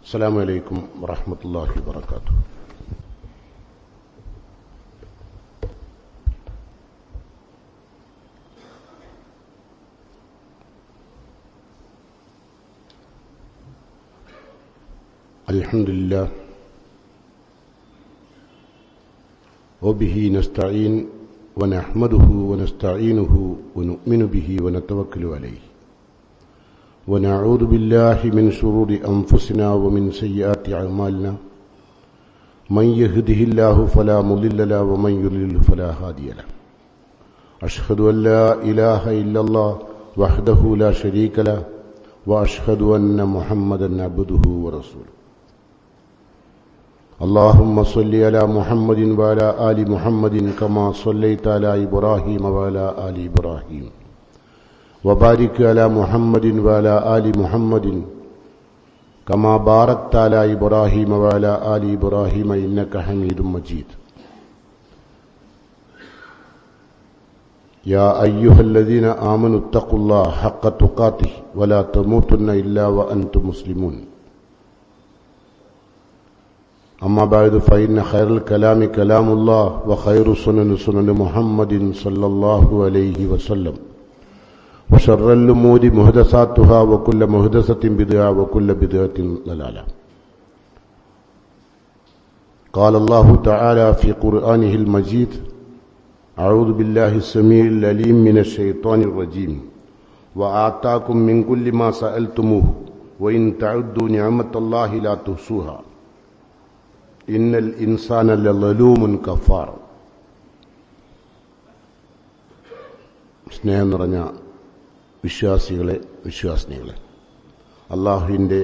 السلام عليكم ورحمة الله وبركاته. الحمد لله وبه نستعين ونحمده ونستعينه ونؤمن به ونتوكل عليه ونعوذ بالله من شرور أنفسنا ومن سيئات أعمالنا من يهده الله فلا مضل له ومن يضلل فلا هادي له أشهد أن لا إله إلا الله وحده لا شريك له وأشهد أن محمدا عبده ورسوله. اللهم صل على محمد وعلى آل محمد كما صليت على إبراهيم وعلى آل إبراهيم وبارك على محمد وعلى آل محمد كما باركت على إبراهيم وعلى آل إبراهيم إنك حميد مجيد. يا أيها الذين آمنوا اتقوا الله حق تقاته ولا تموتن إلا وأنتم مسلمون. أما بعد فإن خير الكلام كلام الله وخير السنن سنن محمد صلى الله عليه وسلم وشر الأمور محدثاتها وكل محدثة بدعة وكل بدعة ضلالة. قال الله تعالى في قرآنه المجيد: أعوذ بالله السميع العليم من الشيطان الرجيم وآتاكم من كل ما سألتموه وإن تعدوا نعمة الله لا تحصوها إن الإنسان لظلوم كفار. സ്നേഹം നിറഞ്ഞ വിശ്വാസിനികളെ, അള്ളാഹുവിൻ്റെ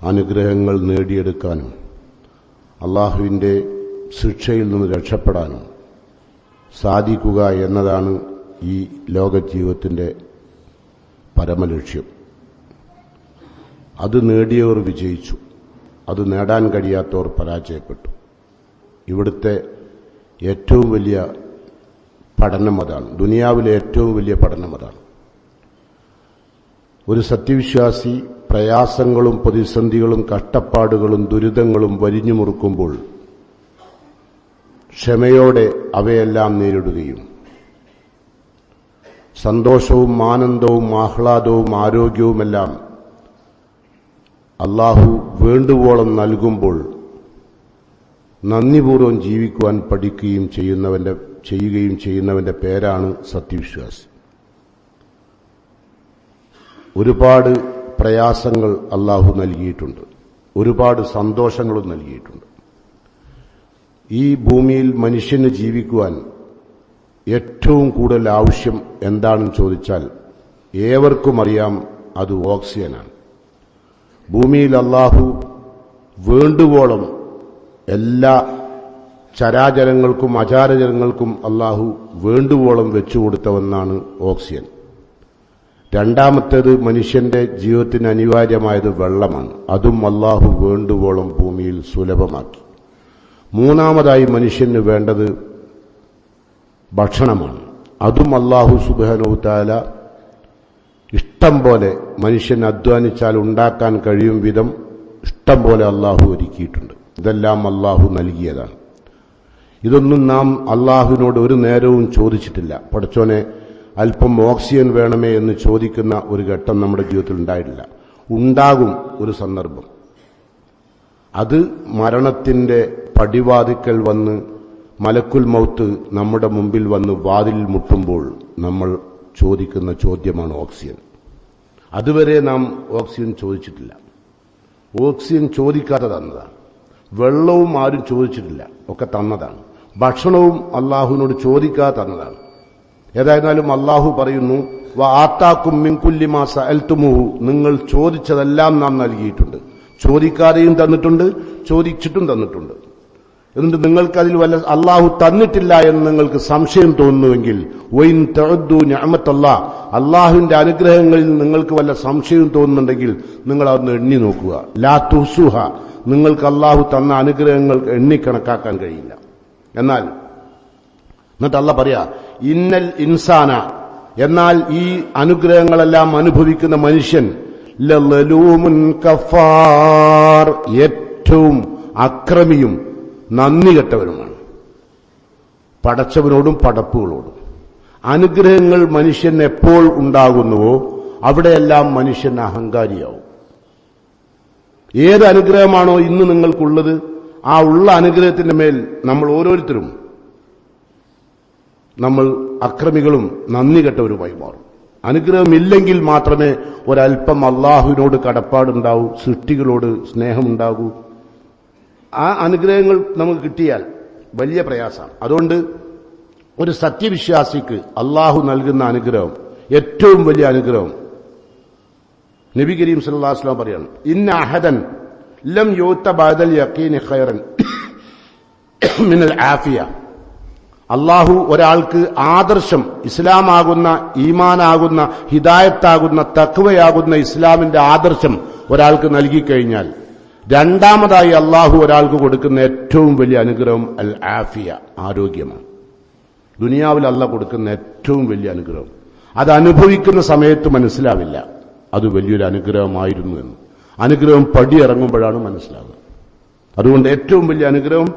അനുഗ്രഹങ്ങൾ നേടിയെടുക്കാനും അള്ളാഹുവിൻ്റെ ശിക്ഷയിൽ നിന്ന് രക്ഷപ്പെടാനും സാധിക്കുക എന്നതാണ് ഈ ലോകജീവിതത്തിൻ്റെ പരമലക്ഷ്യം. അത് നേടിയവർ വിജയിച്ചു, അത് നേടാൻ കഴിയാത്തവർ പരാജയപ്പെട്ടു. ഇവിടുത്തെ ഏറ്റവും വലിയ പഠനം അതാണ്, ദുനിയാവിലെ ഏറ്റവും വലിയ പഠനം അതാണ്. ഒരു സത്യവിശ്വാസി പ്രയാസങ്ങളും പ്രതിസന്ധികളും കഷ്ടപ്പാടുകളും ദുരിതങ്ങളും വരിഞ്ഞു മുറുക്കുമ്പോൾ ക്ഷമയോടെ അവയെല്ലാം നേരിടുകയും സന്തോഷവും ആനന്ദവും ആഹ്ലാദവും ആരോഗ്യവുമെല്ലാം അള്ളാഹു വേണ്ടുവോളം നൽകുമ്പോൾ നന്ദിപൂർവ്വം ജീവിക്കുവാൻ പഠിക്കുകയും ചെയ്യുന്നവന്റെ പേരാണ് സത്യവിശ്വാസി. ഒരുപാട് പ്രയാസങ്ങൾ അള്ളാഹു നൽകിയിട്ടുണ്ട്, ഒരുപാട് സന്തോഷങ്ങളും നൽകിയിട്ടുണ്ട്. ഈ ഭൂമിയിൽ മനുഷ്യന് ജീവിക്കുവാൻ ഏറ്റവും കൂടുതൽ ആവശ്യം എന്താണെന്ന് ചോദിച്ചാൽ ഏവർക്കും അറിയാം, അത് ഓക്സിജനാണ്. ഭൂമിയിൽ അള്ളാഹു വേണ്ടുവോളം എല്ലാ ചരാചരങ്ങൾക്കും അചാരജരങ്ങൾക്കും അള്ളാഹു വേണ്ടുവോളം വെച്ചുകൊടുത്ത ഒന്നാണ് ഓക്സിജൻ. രണ്ടാമത്തേത് മനുഷ്യന്റെ ജീവിതത്തിന് അനിവാര്യമായത് വെള്ളമാണ്, അതും അള്ളാഹു വേണ്ടുവോളം ഭൂമിയിൽ സുലഭമാക്കി. മൂന്നാമതായി മനുഷ്യന് വേണ്ടത് ഭക്ഷണമാണ്, അതും അള്ളാഹു സുബ്ഹാനഹു വ തആല ഇഷ്ടം പോലെ മനുഷ്യൻ അധ്വാനിച്ചാൽ ഉണ്ടാക്കാൻ കഴിയും വിധം ഇഷ്ടം പോലെ അള്ളാഹു ഒരുക്കിയിട്ടുണ്ട്. ഇതെല്ലാം അള്ളാഹു നൽകിയതാണ്. ഇതൊന്നും നാം അള്ളാഹുവിനോട് ഒരു നേരവും ചോദിച്ചിട്ടില്ല. പടച്ചോനെ അല്പം ഓക്സിജൻ വേണമേ എന്ന് ചോദിക്കുന്ന ഒരു ഘട്ടം നമ്മുടെ ജീവിതത്തിൽ ഉണ്ടായിട്ടില്ല. ഉണ്ടാകും ഒരു സന്ദർഭം, അത് മരണത്തിന്റെ പടിവാതിക്കൽ വന്ന് മലക്കുൽ മൗത്ത് നമ്മുടെ മുമ്പിൽ വന്ന് വാതിൽ മുട്ടുമ്പോൾ നമ്മൾ ചോദിക്കുന്ന ചോദ്യമാണ് ഓക്സിജൻ. അതുവരെ നാം ഓക്സിജൻ ചോദിച്ചിട്ടില്ല. ഓക്സിജൻ ചോദിക്കാതെ തന്നതാണ്. വെള്ളവും ആരും ചോദിച്ചിട്ടില്ല, ഒക്കെ തന്നതാണ്. ഭക്ഷണവും അള്ളാഹുവിനോട് ചോദിക്കാതെ തന്നതാണ്. ഏതായിരുന്നാലും അള്ളാഹു പറയുന്നു, വആതാകും മിൻ കുല്ലി മാ സഅൽതുമൂഹു, നിങ്ങൾ ചോദിച്ചതെല്ലാം നാം നൽകിയിട്ടുണ്ട്. ചോദിക്കാതെയും തന്നിട്ടുണ്ട്, ചോദിച്ചിട്ടും തന്നിട്ടുണ്ട്. എന്നിട്ട് നിങ്ങൾക്കതിൽ വല്ല അള്ളാഹു തന്നിട്ടില്ല എന്ന് നിങ്ങൾക്ക് സംശയം തോന്നുന്നുവെങ്കിൽ വൈൻ തഅദ്ദു നിഅമത്തല്ലാഹ്, അള്ളാഹുവിന്റെ അനുഗ്രഹങ്ങളിൽ നിങ്ങൾക്ക് വല്ല സംശയവും തോന്നുന്നുണ്ടെങ്കിൽ നിങ്ങൾ അതൊന്ന് എണ്ണി നോക്കുക. ലാ തുഹ്സുഹ, നിങ്ങൾക്ക് അള്ളാഹു തന്ന അനുഗ്രഹങ്ങൾ എണ്ണിക്കണക്കാക്കാൻ കഴിയില്ല. എന്നാൽ എന്നിട്ട് അള്ളാഹ് പറയാ, ഇന്നൽ ഇൻസാന, എന്നാൽ ഈ അനുഗ്രഹങ്ങളെല്ലാം അനുഭവിക്കുന്ന മനുഷ്യൻ ലളൂമുൻ കഫാർ, ഏറ്റവും അക്രമിയും നന്ദി കെട്ടവരുമാണ് പടച്ചവരോടും പടപ്പുകളോടും. അനുഗ്രഹങ്ങൾ മനുഷ്യൻ എപ്പോൾ ഉണ്ടാകുന്നുവോ അവിടെയെല്ലാം മനുഷ്യൻ അഹങ്കാരിയാവും. ഏത് അനുഗ്രഹമാണോ ഇന്ന് നിങ്ങൾക്കുള്ളത്, ആ ഉള്ള അനുഗ്രഹത്തിന്റെ മേൽ നമ്മൾ ഓരോരുത്തരും നമ്മൾ അക്രമികളും നന്ദി കെട്ടവരുമായി മാറും. അനുഗ്രഹമില്ലെങ്കിൽ മാത്രമേ ഒരൽപ്പം അള്ളാഹുവിനോട് കടപ്പാടുണ്ടാവൂ, സൃഷ്ടികളോട് സ്നേഹമുണ്ടാകൂ. ആ അനുഗ്രഹങ്ങൾ നമുക്ക് കിട്ടിയാൽ വലിയ പ്രയാസമാണ്. അതുകൊണ്ട് ഒരു സത്യവിശ്വാസിക്ക് അള്ളാഹു നൽകുന്ന അനുഗ്രഹം, ഏറ്റവും വലിയ അനുഗ്രഹം, നബി കരീം സല്ലല്ലാഹു അലൈഹി വസല്ലം പറയാണ്, ഇന്ന അഹദൻ ലം യൂത ബഅദൽ യഖീനി ഖൈറൻ മിനൽ ആഫിയ. അള്ളാഹു ഒരാൾക്ക് ആദർശം, ഇസ്ലാമാകുന്ന, ഈമാനാകുന്ന, ഹിദായത്താകുന്ന, തഖ്വയാകുന്ന ഇസ്ലാമിന്റെ ആദർശം ഒരാൾക്ക് നൽകിക്കഴിഞ്ഞാൽ രണ്ടാമതായി അള്ളാഹു ഒരാൾക്ക് കൊടുക്കുന്ന ഏറ്റവും വലിയ അനുഗ്രഹം അൽ ആഫിയ, ആരോഗ്യമാണ്. ദുനിയാവിൽ അള്ളാഹ് കൊടുക്കുന്ന ഏറ്റവും വലിയ അനുഗ്രഹം. അത് അനുഭവിക്കുന്ന സമയത്ത് മനസ്സിലാവില്ല അത് വലിയൊരു അനുഗ്രഹമായിരുന്നു എന്ന്. അനുഗ്രഹം പടിയിറങ്ങുമ്പോഴാണ് മനസ്സിലാകുക. അതുകൊണ്ട് ഏറ്റവും വലിയ അനുഗ്രഹം,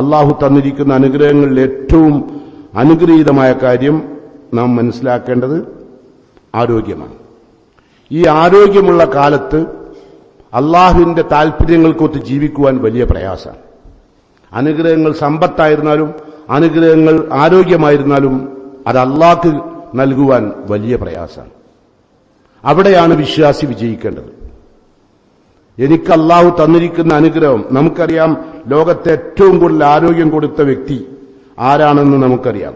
അള്ളാഹു തന്നിരിക്കുന്ന അനുഗ്രഹങ്ങളിൽ ഏറ്റവും അനുഗ്രഹീതമായ കാര്യം നാം മനസ്സിലാക്കേണ്ടത് ആരോഗ്യമാണ്. ഈ ആരോഗ്യമുള്ള കാലത്ത് അള്ളാഹുവിന്റെ താൽപര്യങ്ങൾക്കൊത്ത് ജീവിക്കുവാൻ വലിയ പ്രയാസമാണ്. അനുഗ്രഹങ്ങൾ സമ്പത്തായിരുന്നാലും അനുഗ്രഹങ്ങൾ ആരോഗ്യമായിരുന്നാലും അത് അള്ളാഹ്ക്ക് നൽകുവാൻ വലിയ പ്രയാസമാണ്. അവിടെയാണ് വിശ്വാസി വിജയിക്കേണ്ടത്. എനിക്ക് അള്ളാഹു തന്നിരിക്കുന്ന അനുഗ്രഹം, നമുക്കറിയാം ലോകത്തെ ഏറ്റവും കൂടുതൽ ആരോഗ്യം കൊടുത്ത വ്യക്തി ആരാണെന്ന് നമുക്കറിയാം.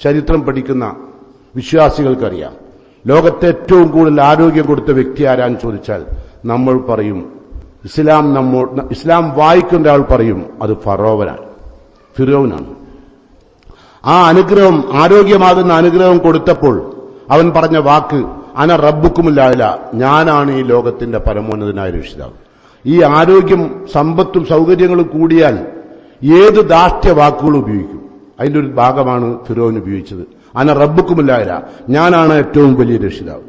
ചരിത്രം പഠിക്കുന്ന വിശ്വാസികൾക്കറിയാം. ലോകത്തെ ഏറ്റവും കൂടുതൽ ആരോഗ്യം കൊടുത്ത വ്യക്തി ആരാന്ന് ചോദിച്ചാൽ നമ്മൾ പറയും, ഇസ്ലാം വായിക്കുന്ന ആൾ പറയും അത് ഫിറൗനാണ്. ആ അനുഗ്രഹം, ആരോഗ്യമാകുന്ന അനുഗ്രഹം കൊടുത്തപ്പോൾ അവൻ പറഞ്ഞ വാക്ക് അന റബ്ബുക്കുമില്ല, ഞാനാണ് ഈ ലോകത്തിന്റെ പരമോന്നതനായ രക്ഷിതാവ്. ഈ ആരോഗ്യം, സമ്പത്തും സൗകര്യങ്ങളും കൂടിയാൽ ഏത് ദാഷ്ട്യ വാക്കുകൾ ഉപയോഗിക്കും. അതിന്റെ ഒരു ഭാഗമാണ് ഫിറൗൻ ഉപയോഗിച്ചത്. അന റബ്ബുക്കുമില്ല, ഞാനാണ് ഏറ്റവും വലിയ രക്ഷിതാവ്,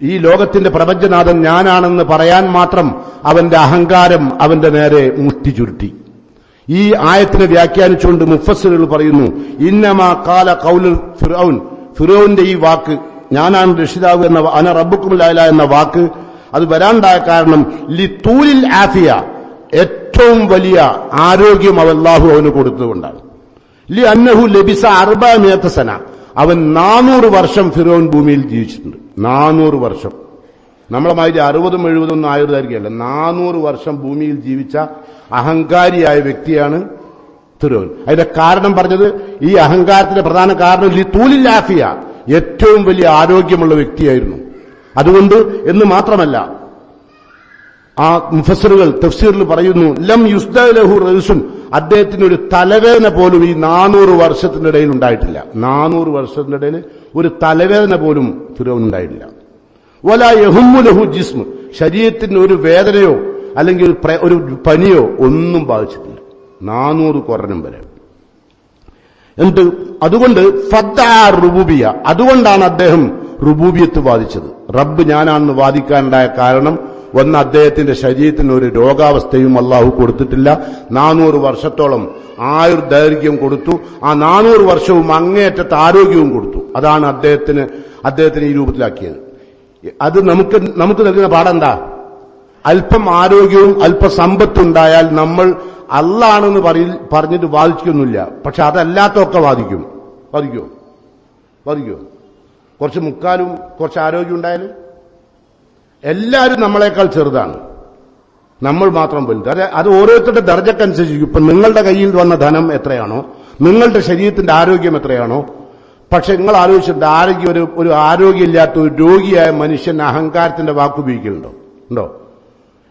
ഈ ലോകത്തിന്റെ പ്രപഞ്ചനാഥൻ ഞാനാണെന്ന് പറയാൻ മാത്രം അവന്റെ അഹങ്കാരം അവന്റെ നേരെ മുഷ്ടി ചുരുട്ടി. ഈ ആയത്തിനെ വ്യാഖ്യാനിച്ചുകൊണ്ട് മുഫസ്സിറുകൾ പറയുന്നു, ഇന്നമാ ഖാല ഖൗലുൽ ഫിറൗൻ, ഫിറൗന്റെ ഈ വാക്ക് ഞാനാണ് രക്ഷിതാവ് എന്ന അന റബ്ബുക്കുമില്ല എന്ന വാക്ക് അത് വരാണ്ടായ കാരണം ലിതൂലിൽ ആഫിയ, ഏറ്റവും വലിയ ആരോഗ്യം അല്ലാഹു അവന് കൊടുത്തുകൊണ്ടാണ്. ലി അന്നഹു ലബിസ 400 സന, അവൻ 400 വർഷം ഫിറൗൻ ഭൂമിയിൽ ജീവിച്ചിട്ടുണ്ട്. 400 വർഷം. നമ്മളെ മാതിരി 60-70 ഒന്നും ആയുർദായിരിക്കല്ല. 400 വർഷം ഭൂമിയിൽ ജീവിച്ച അഹങ്കാരിയായ വ്യക്തിയാണ് ഫിറൗൻ. അതിന്റെ കാരണം പറഞ്ഞത്, ഈ അഹങ്കാരത്തിന്റെ പ്രധാന കാരണം ലിതൂലിൽ ആഫിയ, ഏറ്റവും വലിയ ആരോഗ്യമുള്ള വ്യക്തിയായിരുന്നു. അതുകൊണ്ട് എന്ന് മാത്രമല്ല, ആ മുഫസ്സിറുകൾ തഫ്സീറിൽ പറയുന്നു, ലം യുസ്ദലഹു റൗസുൻ, അദ്ദേഹത്തിന് ഒരു തലവേദന പോലും ഈ 400 വർഷത്തിന്റെ ഇടയിൽ ഉണ്ടായിട്ടില്ല. 400 വർഷത്തിന്റെ ഇടയിൽ ഒരു തലവേദന പോലും ഫിറൗൻ ഉണ്ടായിട്ടില്ല. വലാ യഹുമ്മു ലഹു ജിസ്മ്, ശരീരത്തിന് ഒരു വേദനയോ അല്ലെങ്കിൽ ഒരു പനിയോ ഒന്നും ബാധിച്ചിട്ടില്ല 400 കൊല്ലം വരെ. എന്നിട്ട് അതുകൊണ്ട് റുബൂബിയ, അതുകൊണ്ടാണ് അദ്ദേഹം റുബൂബിയത്ത് വാദിച്ചത്. റബ്ബ് ഞാനാണെന്ന് വാദിക്കാനുണ്ടായ കാരണം, ഒന്ന്, അദ്ദേഹത്തിന്റെ ശരീരത്തിന് ഒരു രോഗാവസ്ഥയും അള്ളാഹു കൊടുത്തിട്ടില്ല. 400 വർഷത്തോളം ആയുർദൈർഘ്യം കൊടുത്തു. ആ 400 വർഷവും അങ്ങേയറ്റത്തെ ആരോഗ്യവും കൊടുത്തു. അതാണ് അദ്ദേഹത്തിന് ഈ രൂപത്തിലാക്കിയത്. അത് നമുക്ക് നൽകുന്ന പാഠെന്താ? അല്പം ആരോഗ്യവും അല്പ സമ്പത്തുണ്ടായാൽ നമ്മൾ അള്ളാണെന്ന് പറഞ്ഞിട്ട് വാദിക്കൊന്നുമില്ല. പക്ഷെ അതല്ലാത്തൊക്കെ വാദിക്കുമോ? കുറച്ച് മുക്കാലും കുറച്ച് ആരോഗ്യം ഉണ്ടായാലും എല്ലാവരും നമ്മളെക്കാൾ ചെറുതാണ്, നമ്മൾ മാത്രം വലുത്. അത് ഓരോരുത്തരുടെ ദർജക്കനുസരിച്ചിരിക്കും. ഇപ്പൊ നിങ്ങളുടെ കയ്യിൽ വന്ന ധനം എത്രയാണോ, നിങ്ങളുടെ ശരീരത്തിന്റെ ആരോഗ്യം എത്രയാണോ. പക്ഷെ നിങ്ങൾ ആലോചിച്ചിട്ട് ഒരു ആരോഗ്യമില്ലാത്ത ഒരു രോഗിയായ മനുഷ്യൻ അഹങ്കാരത്തിന്റെ വാക്ക് ഉപയോഗിക്കലുണ്ടോ?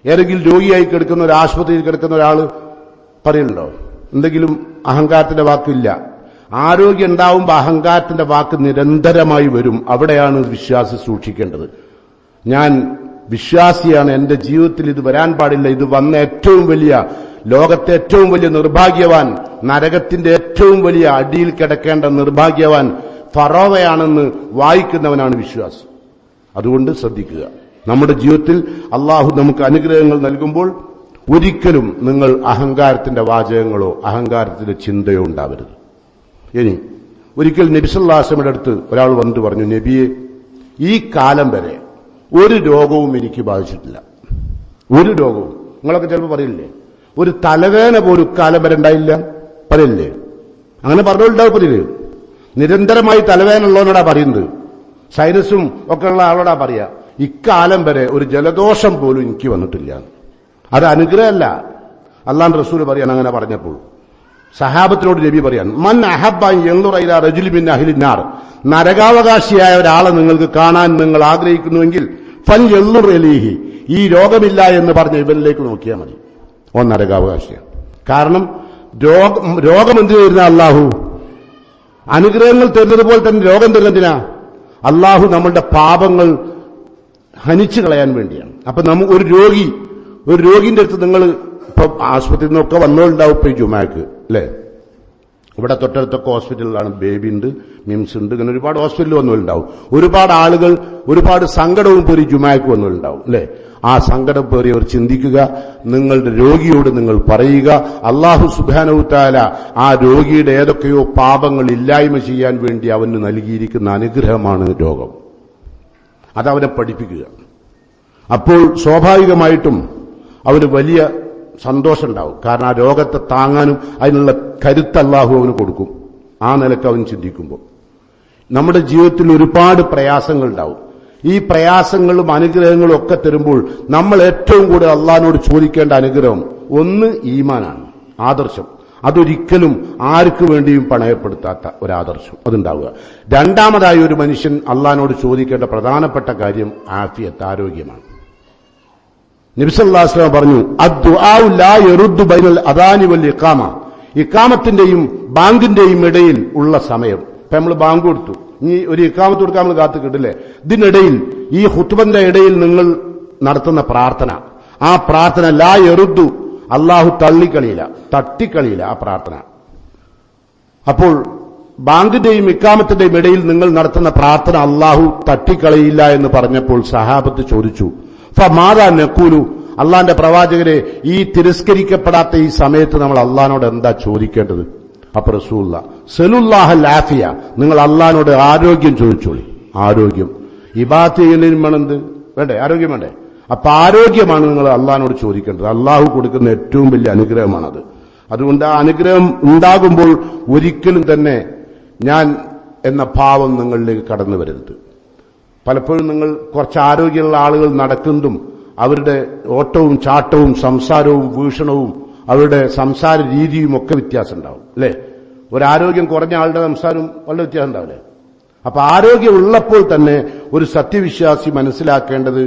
ഏതെങ്കിലും രോഗിയായി കിടക്കുന്ന ഒരു ആശുപത്രിയിൽ കിടക്കുന്ന ഒരാൾ പറയുന്നുണ്ടോ എന്തെങ്കിലും അഹങ്കാരത്തിന്റെ വാക്കില്ല? ആരോഗ്യം ഉണ്ടാവുമ്പോൾ അഹങ്കാരത്തിന്റെ വാക്ക് നിരന്തരമായി വരും. അവിടെയാണ് വിശ്വാസി സൂക്ഷിക്കേണ്ടത്. ഞാൻ വിശ്വാസിയാണ്, എന്റെ ജീവിതത്തിൽ ഇത് വരാൻ പാടില്ല. ഇത് വന്ന ഏറ്റവും വലിയ, ലോകത്തെ ഏറ്റവും വലിയ നിർഭാഗ്യവാൻ, നരകത്തിന്റെ ഏറ്റവും വലിയ അടിയിൽ കിടക്കേണ്ട നിർഭാഗ്യവാൻ ഫറോവയാണെന്ന് വായിക്കുന്നവനാണ് വിശ്വാസി. അതുകൊണ്ട് ശ്രദ്ധിക്കുക. നമ്മുടെ ജീവിതത്തിൽ അള്ളാഹു നമുക്ക് അനുഗ്രഹങ്ങൾ നൽകുമ്പോൾ ഒരിക്കലും നിങ്ങൾ അഹങ്കാരത്തിന്റെ വാചകങ്ങളോ അഹങ്കാരത്തിന്റെ ചിന്തയോ ഉണ്ടാവരുത്. ഇനി ഒരിക്കൽ നബി സല്ലല്ലാഹു അലൈഹി വസല്ലമയുടെ അടുത്ത് ഒരാൾ വന്നിട്ട് പറഞ്ഞു, നബിയെ, ഈ കാലം വരെ ഒരു രോഗവും എനിക്ക് ബാധിച്ചിട്ടില്ല. ഒരു രോഗവും. നിങ്ങളൊക്കെ ചിലപ്പോൾ പറയില്ലേ, ഒരു തലവേദന പോലും കാലം വരെ ഉണ്ടായില്ല, പറയില്ലേ? അങ്ങനെ പറഞ്ഞുകൊണ്ടാവും പറയില്ലേ? നിരന്തരമായി തലവേദന ഉള്ളവനോടാ പറയുന്നത്, സൈനസും ഒക്കെ ഉള്ള ആളോടാ പറയാ, ഇക്കാലം വരെ ഒരു ജലദോഷം പോലും എനിക്ക് വന്നിട്ടില്ല. അത് അനുഗ്രഹമല്ല. അല്ലാഹുവിന്റെ റസൂൽ പറയാണ് അങ്ങനെ പറഞ്ഞപ്പോൾ. സഹാബത്തിനോട് നബി പറയാൻ, മൻ അഹബ്ബ യൻദുറ ഇലാ റജുലി മിൻ അഹ്ലിൻ നാർ, നരകാവകാശിയായ ഒരാളെ നിങ്ങൾക്ക് കാണാൻ നിങ്ങൾ ആഗ്രഹിക്കുന്നുവെങ്കിൽ ഫൽ യൻദുർ ഇലൈഹി, ഈ രോഗമില്ല എന്ന് പറഞ്ഞ ഇവനിലേക്ക് നോക്കിയാൽ മതി. ഓൻ നരകാവകാശിയാണ്. കാരണം രോഗം എന്തിനു തരുന്ന അള്ളാഹു? അനുഗ്രഹങ്ങൾ തരുന്നതുപോലെ തന്നെ രോഗം തരുന്നതിനാ? അള്ളാഹു നമ്മളുടെ പാപങ്ങൾ ഹനിച്ചു കളയാൻ വേണ്ടിയാണ്. അപ്പൊ ഒരു രോഗിന്റെ അടുത്ത് നിങ്ങൾ ഇപ്പൊ ആശുപത്രിയിൽ നിന്നൊക്കെ വന്നോണ്ടാവും ഇപ്പൊ ഈ ജുമാക്ക്, അല്ലെ? ഇവിടെ തൊട്ടടുത്തൊക്കെ ഹോസ്പിറ്റലിലാണ്, ബേബി ഉണ്ട്, മിംസ് ഉണ്ട്, ഇങ്ങനെ ഒരുപാട് ഹോസ്പിറ്റലിൽ വന്നവരുണ്ടാവും. ഒരുപാട് ആളുകൾ ഒരുപാട് സങ്കടവും പേറി ജുമാക്ക് വന്നവരുണ്ടാവും, അല്ലെ? ആ സങ്കടം പേറിയവർ ചിന്തിക്കുക, നിങ്ങളുടെ രോഗിയോട് നിങ്ങൾ പറയുക, അല്ലാഹു സുബ്ഹാനഹു തആല ആ രോഗിയുടെ ഏതൊക്കെയോ പാപങ്ങൾ ഇല്ലായ്മ ചെയ്യാൻ വേണ്ടി അവന് നൽകിയിരിക്കുന്ന അനുഗ്രഹമാണ് രോഗം. അതവനെ പഠിപ്പിക്കുക. അപ്പോൾ സ്വാഭാവികമായിട്ടും അവന് വലിയ സന്തോഷമുണ്ടാവും. കാരണം ആ രോഗത്തെ താങ്ങാനും അതിനുള്ള കരുത്ത് അല്ലാഹു അവന് കൊടുക്കും. ആ നിലക്ക് അവൻ ചിന്തിക്കുമ്പോൾ നമ്മുടെ ജീവിതത്തിൽ ഒരുപാട് പ്രയാസങ്ങൾ ഉണ്ടാവും. ഈ പ്രയാസങ്ങളും അനുഗ്രഹങ്ങളും ഒക്കെ തരുമ്പോൾ നമ്മൾ ഏറ്റവും കൂടുതൽ അള്ളാഹിനോട് ചോദിക്കേണ്ട അനുഗ്രഹം ഒന്ന് ഈമാനാണ്, ആദർശം. അതൊരിക്കലും ആർക്കു വേണ്ടിയും പണയപ്പെടുത്താത്ത ഒരാദർശം അതുണ്ടാവുക. രണ്ടാമതായി ഒരു മനുഷ്യൻ അള്ളാഹിനോട് ചോദിക്കേണ്ട പ്രധാനപ്പെട്ട കാര്യം ആഫിയത്ത്, ആരോഗ്യമാണ്. നബി സല്ലല്ലാഹു അലൈഹി വസല്ലം പറഞ്ഞു, അദ്ദുആഉ ലാ യറുദ്ദു ബൈനൽ അദാനി വൽ ഇഖാമ, ഇഖാമത്തിന്റെയും ബാങ്കിന്റെയും ഇടയിൽ ഉള്ള സമയം. ഇപ്പൊ നമ്മൾ ബാങ്ക് കൊടുത്തു, ഇനി ഒരു ഇഖാമത്ത് കൊടുക്കാൻ നമ്മൾ കാത്തു കിട്ടില്ലേ? ഇതിനിടയിൽ, ഈ ഖുത്ബന്റെ ഇടയിൽ നിങ്ങൾ നടത്തുന്ന പ്രാർത്ഥന, ആ പ്രാർത്ഥന ലാ യറുദ്ദു, അള്ളാഹു തട്ടിക്കളിയില്ല ആ പ്രാർത്ഥന. അപ്പോൾ ബാങ്കിന്റെയും ഇഖാമത്തിന്റെയും ഇടയിൽ നിങ്ങൾ നടത്തുന്ന പ്രാർത്ഥന അള്ളാഹു തട്ടിക്കളയില്ല എന്ന് പറഞ്ഞപ്പോൾ സഹാബത്ത് ചോദിച്ചു, ഫമാദാ നഖൂലു, അള്ളാന്റെ പ്രവാചകരെ, ഈ തിരസ്കരിക്കപ്പെടാത്ത ഈ സമയത്ത് നമ്മൾ അള്ളാഹിനോട് എന്താ ചോദിക്കേണ്ടത്? അപ്പൊ റസൂലുള്ള സലുല്ലാഹൽ ആഫിയ, നിങ്ങൾ അള്ളാഹിനോട് ആരോഗ്യം ചോദിച്ചോളി. ആരോഗ്യം ഇബാദത്ത് ചെയ്യുന്നതിനും വേണമെന്ത് വേണ്ടേ? ആരോഗ്യം വേണ്ടേ? അപ്പൊ ആരോഗ്യമാണ് നിങ്ങൾ അള്ളാഹിനോട് ചോദിക്കേണ്ടത്. അള്ളാഹു കൊടുക്കുന്ന ഏറ്റവും വലിയ അനുഗ്രഹമാണത്. അതുകൊണ്ട് ആ അനുഗ്രഹം ഉണ്ടാകുമ്പോൾ ഒരിക്കലും തന്നെ ഞാൻ എന്ന ഭാവം നിങ്ങളിലേക്ക് കടന്നു വരരുത്. പലപ്പോഴും നിങ്ങൾ കുറച്ച് ആരോഗ്യമുള്ള ആളുകൾ നടക്കുന്നതും അവരുടെ ഓട്ടവും ചാട്ടവും സംസാരവും വീക്ഷണവും അവരുടെ സംസാര രീതിയും ഒക്കെ വ്യത്യാസം ഉണ്ടാവും, അല്ലേ? ഒരാരോഗ്യം കുറഞ്ഞ ആളുടെ സംസാരവും വളരെ വ്യത്യാസം ഉണ്ടാവില്ലേ? അപ്പൊ ആരോഗ്യം ഉള്ളപ്പോൾ തന്നെ ഒരു സത്യവിശ്വാസി മനസ്സിലാക്കേണ്ടത്,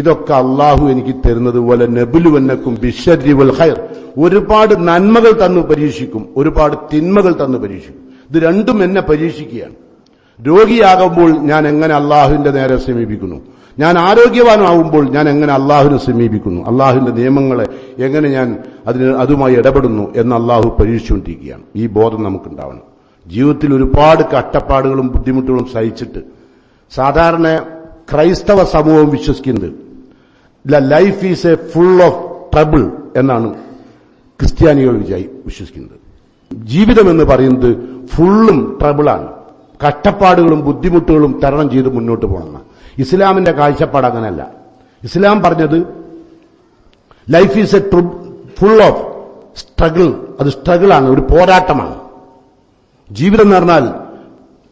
ഇതൊക്കെ അള്ളാഹു എനിക്ക് തരുന്നത് പോലെ നബുലുവന്നക്കും ബിശ്ശർരി വൽ ഖൈർ, ഒരുപാട് നന്മകൾ തന്നു പരീക്ഷിക്കും, ഒരുപാട് തിന്മകൾ തന്നു പരീക്ഷിക്കും. ഇത് രണ്ടും എന്നെ പരീക്ഷിക്കുകയാണ്. രോഗിയാകുമ്പോൾ ഞാൻ എങ്ങനെ അള്ളാഹുവിന്റെ നേരെ സമീപിക്കുന്നു, ഞാൻ ആരോഗ്യവാനാവുമ്പോൾ ഞാൻ എങ്ങനെ അള്ളാഹുവിനെ സമീപിക്കുന്നു, അള്ളാഹുവിന്റെ നിയമങ്ങളെ എങ്ങനെ ഞാൻ അതുമായി ഇടപെടുന്നു എന്ന് അള്ളാഹു പരീക്ഷിച്ചുകൊണ്ടിരിക്കുകയാണ്. ഈ ബോധം നമുക്കുണ്ടാവണം. ജീവിതത്തിൽ ഒരുപാട് കഷ്ടപ്പാടുകളും ബുദ്ധിമുട്ടുകളും സഹിച്ചിട്ട് സാധാരണ ക്രൈസ്തവ സമൂഹം വിശ്വസിക്കുന്നത് life is A full of trouble എന്നാണ് ക്രിസ്ത്യാനികൾ വിശ്വസിക്കുന്നത്. ജീവിതം എന്ന് പറയുന്നത് ഫുള്ളും ട്രബിളാണ്, കഷ്ടപ്പാടുകളും ബുദ്ധിമുട്ടുകളും തരണം ചെയ്ത് മുന്നോട്ട് പോകണം. ഇസ്ലാമിന്റെ കാഴ്ചപ്പാട് അങ്ങനെയല്ല. ഇസ്ലാം പറഞ്ഞത് life is A full of struggle, അത് സ്ട്രഗിളാണ്, ഒരു പോരാട്ടമാണ്. ജീവിതം എന്ന് പറഞ്ഞാൽ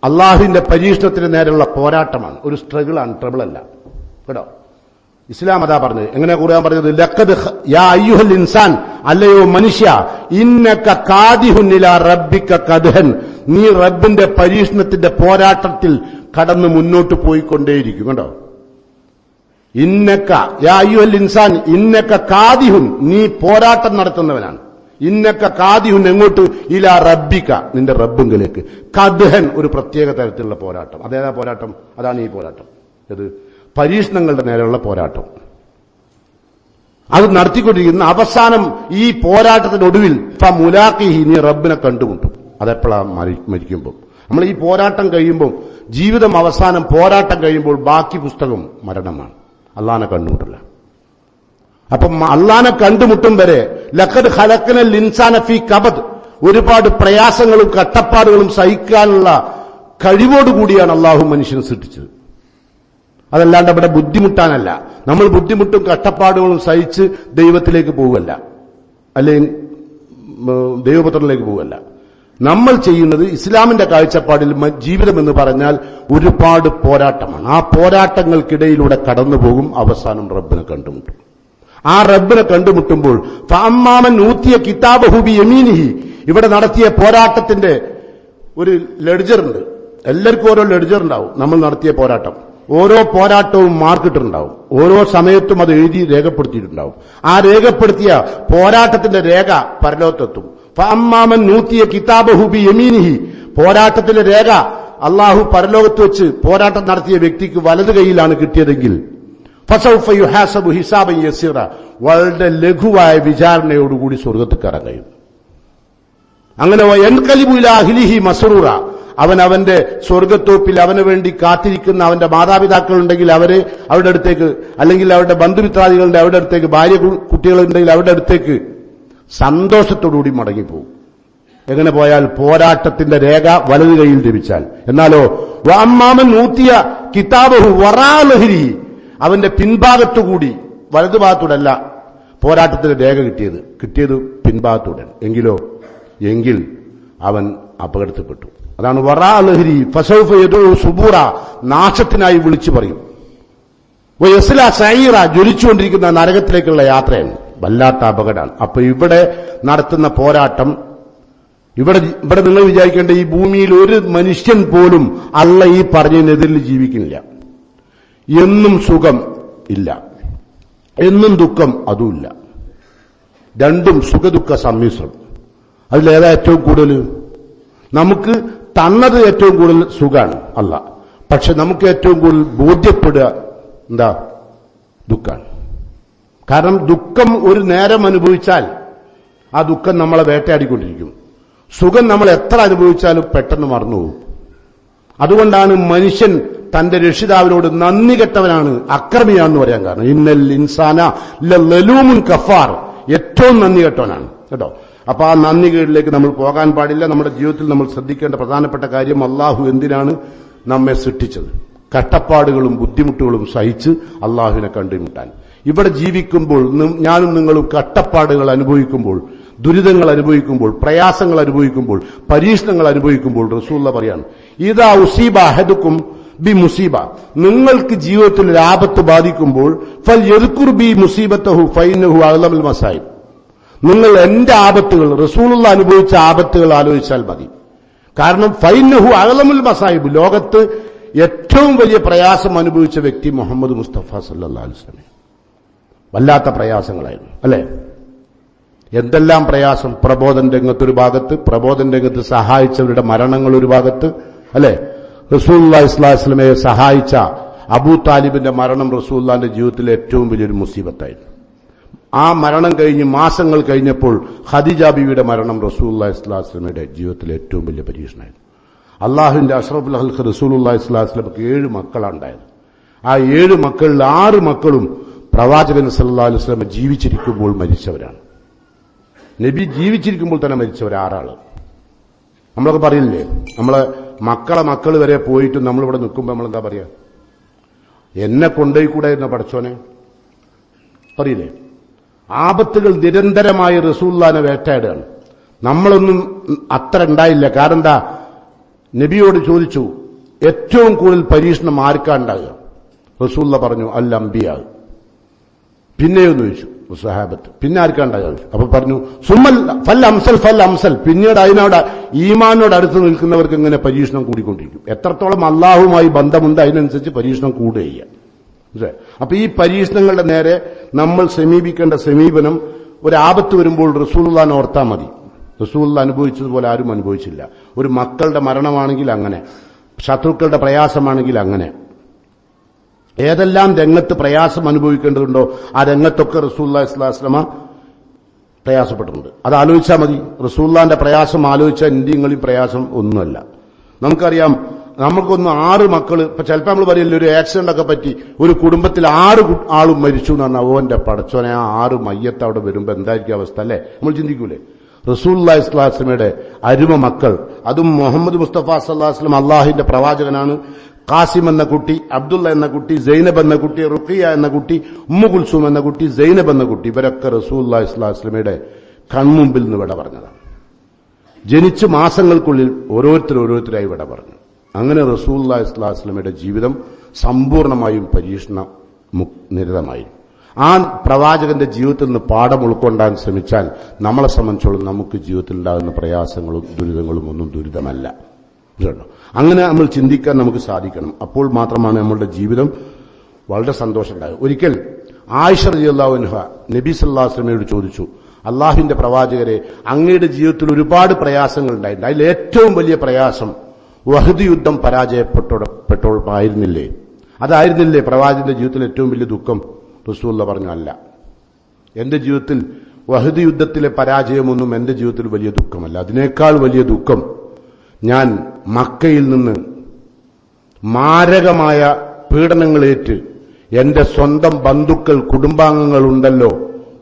അള്ളാഹുവിന്റെ പരീക്ഷണത്തിന് നേരെയുള്ള പോരാട്ടമാണ്, ഒരു സ്ട്രഗിളാണ്, ട്രബിളല്ല. കേട്ടോ? ഇസ്ലാം അതാ പറഞ്ഞത്. എങ്ങനെ ഖുർആൻ പറഞ്ഞത്? ലഖദ് യാ അയ്യുഹൽ ഇൻസാൻ, അല്ലയോ മനുഷ്യ, ഇന്നക കാദിഹുൻ ഇലാ റബ്ബിക കദ്ഹൻ, നീ റബ്ബിന്റെ പരീക്ഷണത്തിന്റെ പോരാട്ടത്തിൽ കടന്ന് മുന്നോട്ട് പോയിക്കൊണ്ടേയിരിക്കും. കണ്ടോ? ഇന്നക യാ അയ്യുഹൽ ഇൻസാൻ ഇന്നക കാദിഹുൻ, നീ പോരാട്ടം നടത്തുന്നവനാണ്. ഇന്നക കാദിഹുൻ, എങ്ങോട്ട്? ഇലാ റബ്ബിക, നിന്റെ റബ്ബിലേക്ക്. കദ്ഹൻ, ഒരു പ്രത്യേക തരത്തിലുള്ള പോരാട്ടം. അതേതാ പോരാട്ടം? അതാണ് ഈ പോരാട്ടം. ഇത് പരീക്ഷണങ്ങളുടെ നേരെയുള്ള പോരാട്ടം. അത് നടത്തിക്കൊണ്ടിരിക്കുന്ന അവസാനം ഈ പോരാട്ടത്തിനൊടുവിൽ ഫമുലാഖിഹി, നീ റബ്ബിനെ കണ്ടുമുട്ടും. അതെപ്പോഴാണ്? മരിക്കുമ്പോൾ. നമ്മൾ ഈ പോരാട്ടം കഴിയുമ്പോൾ, ജീവിതം അവസാനം പോരാട്ടം കഴിയുമ്പോൾ ബാക്കി പുസ്തകം മരണമാണ്. അള്ളാനെ കണ്ടുമുട്ടില്ല. അപ്പം അള്ളാനെ കണ്ടുമുട്ടും വരെ ലഖദ് ഖലഖനൽ ഇൻസാന ഫീ കബദ്, ഒരുപാട് പ്രയാസങ്ങളും കട്ടപ്പാടുകളും സഹിക്കാനുള്ള കഴിവോടുകൂടിയാണ് അള്ളാഹു മനുഷ്യനെ സൃഷ്ടിച്ചത്. അതല്ലാണ്ട് അവിടെ ബുദ്ധിമുട്ടാനല്ല. നമ്മൾ ബുദ്ധിമുട്ടും കട്ടപ്പാടുകളും സഹിച്ച് ദൈവത്തിലേക്ക് പോവുകയല്ല, അല്ലെങ്കിൽ ദൈവപുത്രനിലേക്ക് പോവുകയല്ല. നമ്മൾ ചെയ്യുന്നത് ഇസ്ലാമിന്റെ കാഴ്ചപ്പാടിൽ ജീവിതം എന്ന് പറഞ്ഞാൽ ഒരുപാട് പോരാട്ടമാണ്. ആ പോരാട്ടങ്ങൾക്കിടയിലൂടെ കടന്നു പോകും, അവസാനം റബ്ബിനെ കണ്ടുമുട്ടും. ആ റബ്ബിനെ കണ്ടുമുട്ടുമ്പോൾ ഫഅമ്മാമൻ ഊതിയ കിതാബഹു ബിയമീനിഹി, ഇവിടെ നടത്തിയ പോരാട്ടത്തിന്റെ ഒരു ലെഡ്ജറുണ്ട്. എല്ലാവർക്കും ഓരോ ലെഡ്ജർ ഉണ്ടാവും. നമ്മൾ നടത്തിയ പോരാട്ടം, ഓരോ പോരാട്ടവും മാർക്കിട്ടുണ്ടാവും. ഓരോ സമയത്തും അത് എഴുതി രേഖപ്പെടുത്തിയിട്ടുണ്ടാവും. ആ രേഖപ്പെടുത്തിയ പോരാട്ടത്തിന്റെ രേഖ പരലോകത്തെത്തും. ഫഅമ്മാമൻ ഊതിയ കിതാബഹു ബിയമീനിഹി, പോരാട്ടത്തിന്റെ രേഖ അള്ളാഹു പരലോകത്ത് വെച്ച് പോരാട്ടം നടത്തിയ വ്യക്തിക്ക് വലതു കൈയിലാണ് കിട്ടിയതെങ്കിൽ ഫസൗഫ യുഹാസബു ഹിസാബൻ യസീറ, വളരെ ലഘുവായ വിചാരണയോടുകൂടി സ്വർഗത്തിൽ കയറാൻ കഴിയും. അങ്ങനെ യൻഖലിബു ഇലാ അഹ്ലിഹി മസ്റൂറ, അവൻ അവന്റെ സ്വർഗത്തോപ്പിൽ അവന് വേണ്ടി കാത്തിരിക്കുന്ന അവന്റെ മാതാപിതാക്കളുണ്ടെങ്കിൽ അവരുടെ അടുത്തേക്ക്, അല്ലെങ്കിൽ അവരുടെ ബന്ധുമിത്രാദികളുടെ അവരുടെ അടുത്തേക്ക്, ഭാര്യ കുട്ടികളുണ്ടെങ്കിൽ അവരുടെ അടുത്തേക്ക് സന്തോഷത്തോടുകൂടി മടങ്ങിപ്പോകും. എങ്ങനെ പോയാൽ? പോരാട്ടത്തിന്റെ രേഖ വലതു കൈയിൽ ലഭിച്ചാൽ. എന്നാലോ വഅമ്മാമൻ ഊതിയ കിതാബഹു വറാ ലഹരി, അവന്റെ പിൻഭാഗത്തുകൂടി, വലതുഭാഗത്തൂടല്ല പോരാട്ടത്തിന്റെ രേഖ കിട്ടിയത് പിൻഭാഗത്തൂടെ എങ്കിൽ അവൻ അപകടത്തിൽപ്പെട്ടു. അതാണ് വറാ ലഹരി ഫസൗഫ യദഉ സുബൂറ, നാശത്തിനായി വിളിച്ചു പറയും. വയസ്ല സഈറ, ജ്വലിച്ചുകൊണ്ടിരിക്കുന്ന നരകത്തിലേക്കുള്ള യാത്രയാണ്. വല്ലാത്ത അപകടമാണ്. അപ്പൊ ഇവിടെ നടത്തുന്ന പോരാട്ടം, ഇവിടെ നിങ്ങൾ വിചാരിക്കേണ്ട, ഈ ഭൂമിയിൽ ഒരു മനുഷ്യൻ പോലും അല്ല ഈ പറഞ്ഞതിനെതിരിൽ ജീവിക്കുന്നില്ല. എന്നും സുഖം ഇല്ല, എന്നും ദുഃഖം അതുമില്ല. രണ്ടും സുഖദുഃഖ സമ്മിശ്രം. അതിലേതാ ഏറ്റവും കൂടുതൽ? നമുക്ക് തന്നത് ഏറ്റവും കൂടുതൽ സുഖാണ് അല്ല, പക്ഷെ നമുക്ക് ഏറ്റവും കൂടുതൽ ബോധ്യപ്പെടുക എന്താ? ദുഃഖാണ്. കാരണം ദുഃഖം ഒരു നേരം അനുഭവിച്ചാൽ ആ ദുഃഖം നമ്മളെ വേട്ടയാടിക്കൊണ്ടിരിക്കും. സുഖം നമ്മൾ എത്ര അനുഭവിച്ചാലും പെട്ടെന്ന് മറന്നുപോകും. അതുകൊണ്ടാണ് മനുഷ്യൻ തന്റെ രക്ഷിതാവിനോട് നന്ദി കെട്ടവനാണ്, അക്രമിയാണെന്ന് പറയാൻ കാരണം. ഇന്നൽ ഇൻസാന ലലൂമുൻ കഫാർ, ഏറ്റവും നന്ദി കെട്ടവനാണ് കേട്ടോ. അപ്പൊ ആ നന്ദി കേടിലേക്ക് നമ്മൾ പോകാൻ പാടില്ല. നമ്മുടെ ജീവിതത്തിൽ നമ്മൾ ശ്രദ്ധിക്കേണ്ട പ്രധാനപ്പെട്ട കാര്യം, അള്ളാഹു എന്തിനാണ് നമ്മെ സൃഷ്ടിച്ചത്? കഷ്ടപ്പാടുകളും ബുദ്ധിമുട്ടുകളും സഹിച്ച് അള്ളാഹുവിനെ കണ്ടുമുട്ടാൻ. ഇവിടെ ജീവിക്കുമ്പോൾ ഞാനും നിങ്ങളും കഷ്ടപ്പാടുകൾ അനുഭവിക്കുമ്പോൾ, ദുരിതങ്ങൾ അനുഭവിക്കുമ്പോൾ, പ്രയാസങ്ങൾ അനുഭവിക്കുമ്പോൾ, പരീക്ഷണങ്ങൾ അനുഭവിക്കുമ്പോൾ റസൂലുള്ള പറയാണ്, ഇദാ ഉസീബ അഹദുക്കും ബി മുസീബ, നിങ്ങൾക്ക് ജീവിതത്തിൽ ഒരു ആപത്ത് ബാധിക്കുമ്പോൾ ഫൽ യദ്കുർ ബി മുസീബത്തഹു ഫൈനഹു അഅ്ലമുൽ മസായിബ്, നിങ്ങൾ എന്റെ ആപത്തുകൾ, റസൂലുള്ള അനുഭവിച്ച ആപത്തുകൾ ആലോചിച്ചാൽ മതി. കാരണം ഫൈനഹു അഅ്ലമുൽ മസായിബ്, ലോകത്ത് ഏറ്റവും വലിയ പ്രയാസം അനുഭവിച്ച വ്യക്തി മുഹമ്മദ് മുസ്തഫ സല്ലല്ലാഹു അലൈഹി വസല്ലം. വല്ലാത്ത പ്രയാസങ്ങളായിരുന്നു അല്ലെ? എന്തെല്ലാം പ്രയാസം! പ്രബോധന രംഗത്തൊരു ഭാഗത്ത്, പ്രബോധന രംഗത്ത് സഹായിച്ചവരുടെ മരണങ്ങൾ ഒരു ഭാഗത്ത് അല്ലെ? റസൂലുള്ളാഹി സ്വല്ലല്ലാഹു അലൈഹി വസല്ലമയെ സഹായിച്ച അബൂ താലിബിന്റെ മരണം റസൂലുള്ളാഹിന്റെ ജീവിതത്തിലെ ഏറ്റവും വലിയൊരു മുസീബത്തായിരുന്നു. ആ മരണം കഴിഞ്ഞ് മാസങ്ങൾ കഴിഞ്ഞപ്പോൾ ഖദീജ ബീവിയുടെ മരണം റസൂലുള്ളാഹി സ്വല്ലല്ലാഹു അലൈഹി വസല്ലമയുടെ ജീവിതത്തിലെ ഏറ്റവും വലിയ പരീക്ഷണമായിരുന്നു. അള്ളാഹുവിന്റെ അഷ്റഫുൽ ഖൽഖ് റസൂലുള്ളാഹി സ്വല്ലല്ലാഹു അലൈഹി വസല്ലമക്ക് 7 മക്കളാണ് ഉണ്ടായത്. ആ 7 മക്കളിൽ 6 മക്കളും പ്രവാചകൻ സല്ലല്ലാഹു അലൈഹി വസല്ലം ജീവിച്ചിരിക്കുമ്പോൾ മരിച്ചവരാണ്. നബി ജീവിച്ചിരിക്കുമ്പോൾ തന്നെ മരിച്ചവർ 6 ആള്. നമ്മളൊക്കെ പറയില്ലേ, നമ്മളെ മക്കൾ വരെ പോയിട്ട് നമ്മളിവിടെ നിൽക്കുമ്പോൾ നമ്മളെന്താ പറയാ? എന്നെ കൊണ്ടുപോയിക്കൂടായിരുന്ന പടച്ചോനെ പറയില്ലേ? ആപത്തുകൾ നിരന്തരമായി റസൂലുള്ളാഹിനെ വേട്ടയാടുകയാണ്. നമ്മളൊന്നും അത്ര ഉണ്ടായില്ല. കാരണം എന്താ? നബിയോട് ചോദിച്ചു, ഏറ്റവും കൂടുതൽ പരീക്ഷണം ആർക്കാ ഉണ്ടാകുക? റസൂലുള്ള പറഞ്ഞു, അൽ അംബിയാ. പിന്നെയൊന്ന് ചോദിച്ചു സഹാബത്ത്, പിന്നെ ആർക്കാ ഉണ്ടാകുക? അപ്പൊ പറഞ്ഞു സുമൽ ഫൽ അംസൽ. പിന്നീട് അതിനോട് ഈമാനോട് അടുത്ത് നിൽക്കുന്നവർക്ക് ഇങ്ങനെ പരീക്ഷണം കൂടിക്കൊണ്ടിരിക്കും. എത്രത്തോളം അള്ളാഹുമായി ബന്ധമുണ്ട് അതിനനുസരിച്ച് പരീക്ഷണം കൂടുകയാണ്. അപ്പൊ ഈ പരീക്ഷണങ്ങളുടെ നേരെ നമ്മൾ സമീപിക്കേണ്ട സമീപനം, ഒരു ആപത്ത് വരുമ്പോൾ റസൂലുള്ളാഹിനെ ഓർത്താൽ മതി. റസൂലുള്ള അനുഭവിച്ചതുപോലെ ആരും അനുഭവിച്ചില്ല. ഒരു മക്കളുടെ മരണമാണെങ്കിൽ അങ്ങനെ, ശത്രുക്കളുടെ പ്രയാസമാണെങ്കിൽ അങ്ങനെ, ഏതെല്ലാം രംഗത്ത് പ്രയാസം അനുഭവിക്കേണ്ടതുണ്ടോ ആ രംഗത്തൊക്കെ റസൂലുള്ളാഹി സ്വല്ലല്ലാഹു അലൈഹി വസല്ലം പ്രയാസപ്പെട്ടിട്ടുണ്ട്. അത് ആലോചിച്ചാൽ മതി. റസൂലുള്ളാഹിന്റെ പ്രയാസം ആലോചിച്ചാൽ ഇന്ത്യങ്ങളിൽ പ്രയാസം ഒന്നുമല്ല. നമുക്കറിയാം, നമുക്കൊന്ന് 6 മക്കള്, ഇപ്പൊ ചിലപ്പോ നമ്മൾ പറയില്ല ഒരു ആക്സിഡന്റ് ഒക്കെ പറ്റി ഒരു കുടുംബത്തിൽ 6 ആളും മരിച്ചു എന്ന് പറഞ്ഞാൽ ഓന്റെ പടച്ചോനെ ആ 6 മയ്യത്ത് അവിടെ വരുമ്പോ എന്തായിരിക്കും അവസ്ഥ അല്ലെ? നമ്മൾ ചിന്തിക്കൂലേ? റസൂലുള്ളാഹി സ്വല്ലല്ലാഹു അലൈഹി വസല്ലമയുടെ അരുമ മക്കൾ, അതും മുഹമ്മദ് മുസ്തഫ സല്ലല്ലാഹു അലൈഹി വസല്ലം അള്ളാഹുവിന്റെ പ്രവാചകനാണ്. ഖാസിം എന്ന കുട്ടി, അബ്ദുള്ള എന്ന കുട്ടി, സൈനബ് എന്ന കുട്ടി, റുഖിയ എന്ന കുട്ടി, ഉമ്മു കുൽസൂം എന്ന കുട്ടി, സൈനബ് എന്ന കുട്ടി, ഇവരൊക്കെ റസൂലുള്ളാഹി സ്വല്ലല്ലാഹു അലൈഹി വസല്ലമയുടെ കൺമുമ്പിൽ നിന്ന് വിട പറഞ്ഞതാണ്. ജനിച്ച് മാസങ്ങൾക്കുള്ളിൽ ഓരോരുത്തരായി വിട പറഞ്ഞു. അങ്ങനെ റസൂലുള്ളാഹി സ്വല്ലല്ലാഹു അലൈഹി വസല്ലമയുടെ ജീവിതം സമ്പൂർണമായും പരീക്ഷണ നിരതമായി. ആ പ്രവാചകന്റെ ജീവിതത്തിൽ നിന്ന് പാഠം ഉൾക്കൊണ്ടാൻ ശ്രമിച്ചാൽ നമ്മളെ സംബന്ധിച്ചോളം നമുക്ക് ജീവിതത്തിൽ ഉണ്ടാകുന്ന പ്രയാസങ്ങളും ദുരിതങ്ങളും ഒന്നും ദുരിതമല്ല. അങ്ങനെ നമ്മൾ ചിന്തിക്കാൻ നമുക്ക് സാധിക്കണം. അപ്പോൾ മാത്രമാണ് നമ്മളുടെ ജീവിതം വളരെ സന്തോഷം ഉണ്ടാകുക. ഒരിക്കൽ ആയിഷ റളിയല്ലാഹു അൻഹ നബി സല്ലല്ലാഹു അലൈഹി വസല്ലമയോട് ചോദിച്ചു, അള്ളാഹുവിന്റെ പ്രവാചകരെ, അങ്ങയുടെ ജീവിതത്തിൽ ഒരുപാട് പ്രയാസങ്ങൾ ഉണ്ടായിട്ടുണ്ട്, അതിൽ ഏറ്റവും വലിയ പ്രയാസം വഹദ് യുദ്ധം പരാജയപ്പെട്ടോളായിരുന്നില്ലേ? അതായിരുന്നില്ലേ പ്രവാചകന്റെ ജീവിതത്തിൽ ഏറ്റവും വലിയ ദുഃഖം? റസൂലുള്ള പറഞ്ഞു, അല്ല, എന്റെ ജീവിതത്തിൽ വഹദ് യുദ്ധത്തിലെ പരാജയമൊന്നും എന്റെ ജീവിതത്തിൽ വലിയ ദുഃഖമല്ല. അതിനേക്കാൾ വലിയ ദുഃഖം ഞാൻ മക്കയിൽ നിന്ന് മാരകമായ പീഡനങ്ങളേറ്റ് എന്റെ സ്വന്തം ബന്ധുക്കൾ, കുടുംബാംഗങ്ങൾ ഉണ്ടല്ലോ,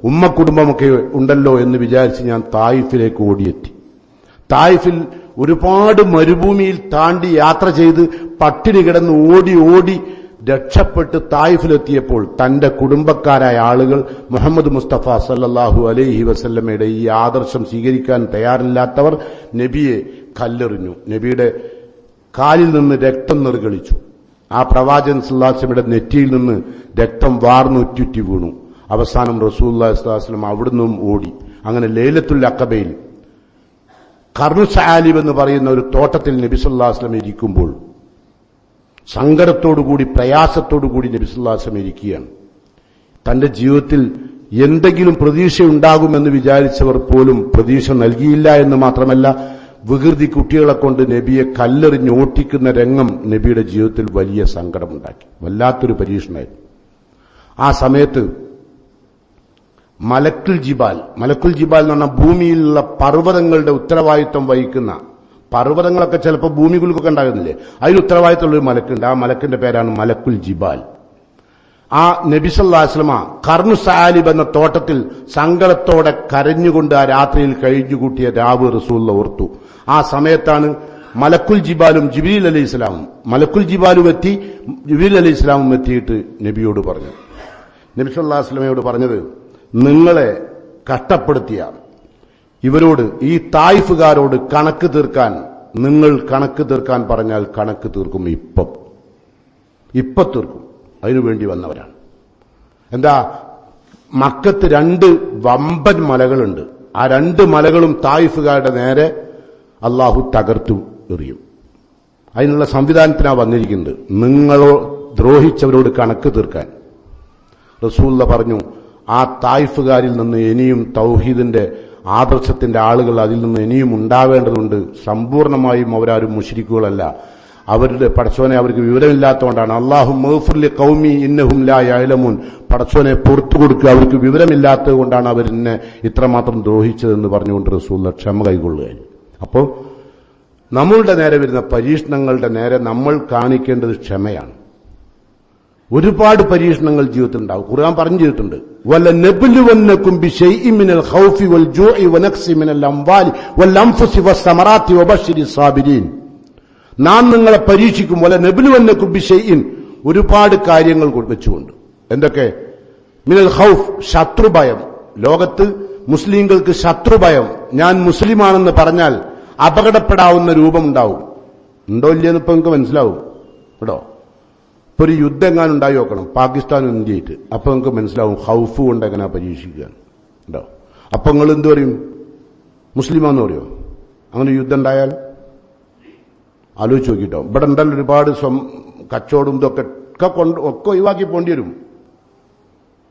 ഉമ്മ കുടുംബമൊക്കെ ഉണ്ടല്ലോ എന്ന് വിചാരിച്ച് ഞാൻ തായിഫിലേക്ക് ഓടിയെത്തി. തായിഫിൽ ഒരുപാട് മരുഭൂമിയിൽ താണ്ടി യാത്ര ചെയ്ത് പട്ടിണി കിടന്ന് ഓടി രക്ഷപ്പെട്ട് തായിഫിലെത്തിയപ്പോൾ തന്റെ കുടുംബക്കാരായ ആളുകൾ മുഹമ്മദ് മുസ്തഫ സല്ലല്ലാഹു അലൈഹി വസല്ലമയുടെ ഈ ആദർശം സ്വീകരിക്കാൻ തയ്യാറില്ലാത്തവർ നബിയെ കല്ലെറിഞ്ഞു. നബിയുടെ കാലിൽ നിന്ന് രക്തം നിർഗളിച്ചു. ആ പ്രവാചകൻ സല്ലല്ലാഹു അലൈഹി വസല്ലമയുടെ നെറ്റിയിൽ നിന്ന് രക്തം വാർന്നുറ്റുറ്റി വീണു. അവസാനം റസൂലുള്ളാഹി സ്വല്ലല്ലാഹു അലൈഹി വസല്ലം അവിടുന്നും ഓടി. അങ്ങനെ ലൈലത്തുൽ അഖബയിൽ ഖർനു സആലിബ് എന്ന് പറയുന്ന ഒരു തോട്ടത്തിൽ നബി സല്ലല്ലാഹു അലൈഹി വസല്ലം ഇരിക്കുമ്പോൾ സങ്കടത്തോടുകൂടി, പ്രയാസത്തോടുകൂടി നബി സല്ലല്ലാഹു അലൈഹി വസല്ലം ഇരിക്കുകയാണ്. തന്റെ ജീവിതത്തിൽ എന്തെങ്കിലും പ്രതീക്ഷയുണ്ടാകുമെന്ന് വിചാരിച്ചവർ പോലും പ്രതീക്ഷ നൽകിയില്ല എന്ന് മാത്രമല്ല, വികൃതി കുട്ടികളെ കൊണ്ട് നബിയെ കല്ലെറിഞ്ഞ് ഓട്ടിക്കുന്ന രംഗം നബിയുടെ ജീവിതത്തിൽ വലിയ സങ്കടമുണ്ടാക്കി. വല്ലാത്തൊരു പരീക്ഷണമായിരുന്നു. ആ സമയത്ത് മലക്കുൽ ജിബാൽ എന്ന് പറഞ്ഞാൽ ഭൂമിയിലുള്ള പർവ്വതങ്ങളുടെ ഉത്തരവാദിത്വം വഹിക്കുന്ന, പർവ്വതങ്ങളൊക്കെ ചിലപ്പോൾ ഭൂമികുലുക്കൊക്കെ ഉണ്ടാകുന്നില്ലേ, അതിന് ഉത്തരവാദിത്തമുള്ളൊരു മലക്കുണ്ട്. ആ മലക്കിന്റെ പേരാണ് മലക്കുൽ ജിബാൽ. ആ നബി സല്ലല്ലാഹു അലൈഹി വസല്ലം ഖർനു സആലിബ് എന്ന തോട്ടത്തിൽ സങ്കടത്തോടെ കരഞ്ഞുകൊണ്ട് ആ രാത്രിയിൽ കഴിഞ്ഞുകൂട്ടിയ രാവ് റസൂലുള്ള ഓർത്തു. ആ സമയത്താണ് മലക്കുൽ ജിബാലും ജിബ്രീൽ അലൈഹിസ്സലാമും, മലക്കുൽ ജിബാലും എത്തി, ജിബ്രീൽ അലൈഹിസ്സലാമും എത്തിയിട്ട് നബിയോട് പറഞ്ഞു, നബി സല്ലല്ലാഹു അലൈഹി വസല്ലമയോട് പറഞ്ഞത്, നിങ്ങളെ കഷ്ടപ്പെടുത്തിയ ഇവരോട്, ഈ തായിഫുകാരോട് കണക്ക് തീർക്കാൻ, നിങ്ങൾ കണക്ക് തീർക്കാൻ പറഞ്ഞാൽ കണക്ക് തീർക്കും, ഇപ്പൊ തീർക്കും. അതിനുവേണ്ടി വന്നവരാണ്. എന്താ, മക്കത്ത് 2 വമ്പൻ മലകളുണ്ട്. ആ 2 മലകളും തായിഫുകാരുടെ നേരെ അള്ളാഹു തകർത്തു എറിയും. അതിനുള്ള സംവിധാനത്തിനാണ് വന്നിരിക്കുന്നത്, നിങ്ങളോ ദ്രോഹിച്ചവരോട് കണക്ക് തീർക്കാൻ. റസൂലുള്ള പറഞ്ഞു, ആ തായിഫുകാരിൽ നിന്ന് ഇനിയും തൗഹീദിന്റെ ആദർശത്തിന്റെ ആളുകൾ അതിൽ നിന്ന് ഇനിയും ഉണ്ടാവേണ്ടതുണ്ട്. സമ്പൂർണമായും അവരാരും മുശ്രിക്കുകളല്ല. അവരുടെ പടച്ചോനെ അവർക്ക് വിവരമില്ലാത്തതുകൊണ്ടാണ്. അല്ലാഹുമ്മ ഗ്ഫിർ ലി ഖൗമി ഇന്നഹും ലാ യഅലമൂൻ, പടച്ചോനെ പുറത്തു കൊടുക്കുക, അവർക്ക് വിവരമില്ലാത്തത് കൊണ്ടാണ് അവരെന്നെ ഇത്രമാത്രം ദ്രോഹിച്ചതെന്ന് പറഞ്ഞുകൊണ്ട് റസൂലുള്ള ക്ഷമ കൈകൊള്ളുകയാണ്. അപ്പോൾ നമ്മളുടെ നേരെ വരുന്ന പരീക്ഷണങ്ങളുടെ നേരെ നമ്മൾ കാണിക്കേണ്ടത് ക്ഷമയാണ്. ഒരുപാട് പരീക്ഷണങ്ങൾ ജീവിതത്തിൽ ഉണ്ടാവും. ഖുർആൻ പറഞ്ഞു ചെയ്തിട്ടുണ്ട്, വല നബ്ലുവന്നകും ബിശൈഇൻ മിനൽ ഖൗഫി വൽ ജൂഇ വനഖ്സി മിനൽ അംവാലി വൽ അൻഫുസി വസ്സമറാത്തി വബശ്ശിരിസ് സാബിരീൻ. നാം നിങ്ങളെ പരീക്ഷിക്കും, വല നബ്ലുവന്നകും ബിശൈഇൻ, ഒരുപാട് കാര്യങ്ങൾ വെച്ചുകൊണ്ട്. എന്തൊക്കെ? മിനൽ ഖൗഫ്, ശത്രുഭയം. ലോകത്ത് മുസ്ലിങ്ങൾക്ക് ശത്രുഭയം. ഞാൻ മുസ്ലിമാണെന്ന് പറഞ്ഞാൽ അപകടപ്പെടാവുന്ന രൂപമുണ്ടാവും. ഉണ്ടോ ഇല്ലയെന്ന് ഇപ്പൊ നിങ്ങൾക്ക് മനസ്സിലാവും കേട്ടോ. ഇപ്പൊ ഒരു യുദ്ധം എങ്ങാനും ഉണ്ടായി നോക്കണം, പാകിസ്ഥാനും ഇന്ത്യയായിട്ട്, അപ്പൊ നിങ്ങൾക്ക് മനസ്സിലാവും ഖൗഫ് കൊണ്ട് എങ്ങനെ പരീക്ഷിക്കുകയാണ് ഉണ്ടോ. അപ്പൊ നിങ്ങൾ എന്ത് പറയും? മുസ്ലിമാന്ന് പറയുമോ? അങ്ങനെ യുദ്ധം ഉണ്ടായാൽ ആലോചിച്ച് നോക്കിട്ടോ. ഇവിടെ ഉണ്ടല്ലോ ഒരുപാട് കച്ചവടം ഇതൊക്കെ ഒക്കെ ഒഴിവാക്കി പോണ്ടി വരും.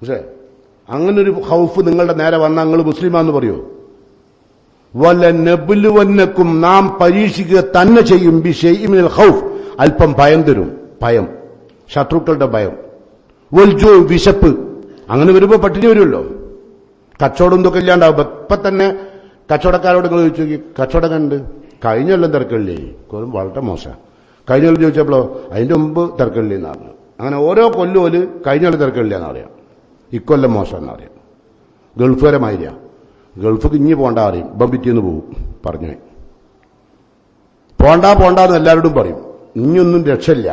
പക്ഷേ അങ്ങനൊരു ഖൗഫ് നിങ്ങളുടെ നേരെ വന്നാൽ നിങ്ങൾ മുസ്ലിമാന്ന് പറയുമോ? വല നബ്ലുവന്നക്കും, നാം പരീക്ഷിക്കുക തന്നെ ചെയ്യും, ബിശൈഇൻ മിനൽ ഖൗഫ്, അല്പം ഭയം തരും. ഭയം, ശത്രുക്കളുടെ ഭയം. വൽ ജൂ, വിശപ്പ്. അങ്ങനെ വരുമ്പോ പട്ടിണി വരുമല്ലോ. കച്ചവടം ഇതൊക്കെ ഇല്ലാണ്ടാവും. ഇപ്പൊ തന്നെ കച്ചവടക്കാരോട് നിങ്ങൾ ചോദിച്ചു നോക്കി, കച്ചവടം കണ്ട് കഴിഞ്ഞെല്ലാം തിരക്കല്ലേ, വളരെ മോശം. കഴിഞ്ഞ കൊല്ലം ചോദിച്ചപ്പോഴോ അതിന്റെ മുമ്പ് തിരക്കില്ല എന്ന് പറഞ്ഞു. അങ്ങനെ ഓരോ കൊല്ലം ഒരു കഴിഞ്ഞ കൊല്ലം തിരക്കില്ല എന്നറിയാം, ഇക്കൊല്ലം മോശം എന്നറിയാം. ഗൾഫ് വരെ മാതിരിയാ. ഗൾഫ് ഇഞ്ഞി പോണ്ട അറിയും, ഇപ്പം പിറ്റേന്ന് പോകും. പറഞ്ഞു പോണ്ടെന്ന് എല്ലാവരോടും പറയും. ഇനിയൊന്നും രക്ഷയില്ല,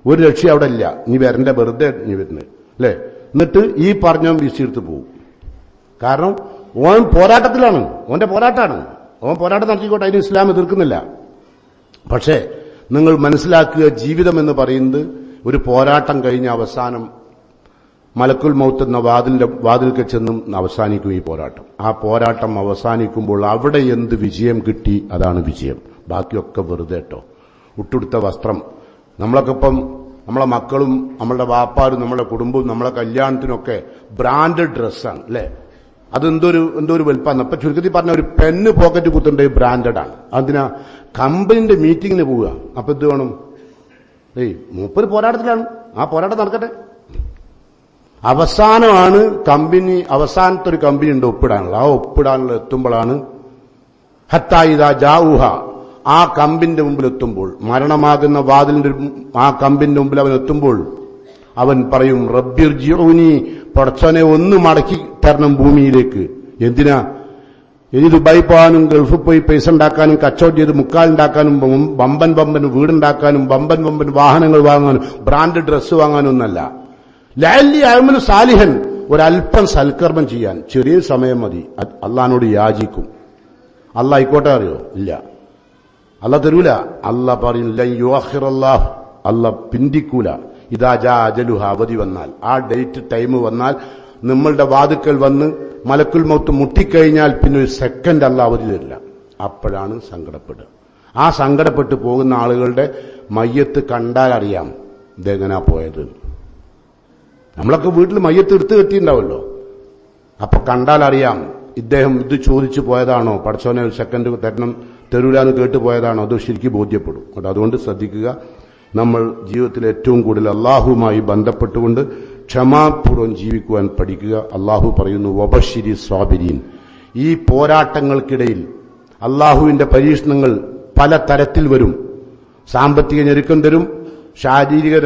ഒരു രക്ഷ അവിടെ ഇല്ല, ഇനി വരണ്ട, വെറുതെ ഇനി വരുന്നത് അല്ലേ. എന്നിട്ട് ഈ പറഞ്ഞ വീശിയെടുത്ത് പോകും. കാരണം ഓൻ പോരാട്ടത്തിലാണ്, ഓന്റെ പോരാട്ടമാണ്. ഓൻ പോരാട്ടം നടത്തിക്കോട്ടെ, അതിന് ഇസ്ലാം എതിർക്കുന്നില്ല. പക്ഷേ നിങ്ങൾ മനസ്സിലാക്കുക, ജീവിതം എന്ന് പറയുന്നത് ഒരു പോരാട്ടം കഴിഞ്ഞ അവസാനം മലക്കുൽ മൗത്ത് എന്ന വാതിൽക്ക് ചെന്നും അവസാനിക്കും ഈ പോരാട്ടം. ആ പോരാട്ടം അവസാനിക്കുമ്പോൾ അവിടെ എന്ത് വിജയം കിട്ടി, അതാണ് വിജയം. ബാക്കിയൊക്കെ വെറുതെ കേട്ടോ. ഉട്ടുടുത്ത വസ്ത്രം, നമ്മളൊക്കെ ഇപ്പം നമ്മളെ മക്കളും നമ്മളുടെ വാപ്പാരും നമ്മളെ കുടുംബവും നമ്മളെ കല്യാണത്തിനൊക്കെ ബ്രാൻഡഡ് ഡ്രസ്സാണ് അല്ലേ. എന്തോ ഒരു വലുപ്പാന്ന്. അപ്പൊ ചുരുക്കത്തിൽ പറഞ്ഞ ഒരു പെന്ന് പോക്കറ്റ് കുത്തേണ്ട ബ്രാൻഡഡ് ആണ്. അതിനാ കമ്പനിന്റെ മീറ്റിങ്ങിന് പോവുക. അപ്പൊ എന്ത് വേണം? മൂപ്പര് പോരാട്ടത്തിലാണ്, ആ പോരാട്ടം നടക്കട്ടെ. അവസാനമാണ് കമ്പനി, അവസാനത്തെ ഒരു കമ്പനി ഉണ്ട് ഒപ്പിടാനുള്ള. ആ ഒപ്പിടാനുള്ള എത്തുമ്പോഴാണ് ഹത്തായിദാ ജാഊഹ, ആ കമ്പിന്റെ മുമ്പിൽ എത്തുമ്പോൾ, മരണമാകുന്ന വാതിലിന്റെ ആ കമ്പിന്റെ മുമ്പിൽ അവൻ എത്തുമ്പോൾ അവൻ പറയും, റബ്ബിർജിഊനി, പടച്ചോനെ ഒന്ന് മടക്കി തരണം ഭൂമിയിലേക്ക്. എന്തിനാ? ഇനി ദുബായി പോകാനും ഗൾഫിൽ പോയി പൈസ ഉണ്ടാക്കാനും കച്ചവടം ചെയ്ത് മുക്കാലുണ്ടാക്കാനും ബമ്പൻ വീടുണ്ടാക്കാനും ബമ്പൻ വാഹനങ്ങൾ വാങ്ങാനും ബ്രാൻഡ് ഡ്രസ്സ് വാങ്ങാനും ഒന്നല്ല. ലഅല്ലി അഅമലു സാലിഹൻ, ഒരല്പം സൽക്കർമ്മം ചെയ്യാൻ ചെറിയ സമയം മതി. അള്ളാഹിനോട് യാചിക്കും. അള്ളാഹ് ആയിക്കോട്ടെ അറിയോ? ഇല്ല, അള്ളാഹ് തരൂല. അള്ളാഹ് പറയും ലൻ യുഅഖിറല്ലാഹ്, അള്ളാഹ് പിന്തിക്കൂല. ഇദാ ജാ അജലുഹ, അവധി വന്നാൽ, ആ ഡേറ്റ് ടൈം വന്നാൽ, നമ്മളുടെ വാതുക്കൽ വന്ന് മലക്കുൽ മൗത്ത് മുട്ടിക്കഴിഞ്ഞാൽ പിന്നെ ഒരു സെക്കൻഡ് അള്ളാഹ് അവധി തരില്ല. അപ്പോഴാണ് സങ്കടപ്പെടുക. ആ സങ്കടപ്പെട്ട് പോകുന്ന ആളുകളുടെ മയ്യത്ത് കണ്ടാൽ അറിയാം ഇതെങ്ങനാ പോയത്. നമ്മളൊക്കെ വീട്ടിൽ മയ്യത്ത് എടുത്തു കെട്ടിയിട്ടുണ്ടാവല്ലോ. അപ്പൊ കണ്ടാൽ അറിയാം ഇദ്ദേഹം ഇത് ചോദിച്ചു പോയതാണോ, പടച്ചോനെ ഒരു സെക്കൻഡ് തരൂലാന്ന് കേട്ടു പോയതാണോ, അത് ശരിക്കും ബോധ്യപ്പെടും. അതുകൊണ്ട് ശ്രദ്ധിക്കുക, നമ്മൾ ജീവിതത്തിൽ ഏറ്റവും കൂടുതൽ അള്ളാഹുവുമായി ബന്ധപ്പെട്ടുകൊണ്ട് ക്ഷമാപൂർവ്വം ജീവിക്കുവാൻ പഠിക്കുക. അള്ളാഹു പറയുന്നു, വബശ്ശിരി സ്വാബിരീൻ. ഈ പോരാട്ടങ്ങൾക്കിടയിൽ അള്ളാഹുവിന്റെ പരീക്ഷണങ്ങൾ പല തരത്തിൽ വരും. സാമ്പത്തിക ഞെരുക്കം തരും, ശാരീരിക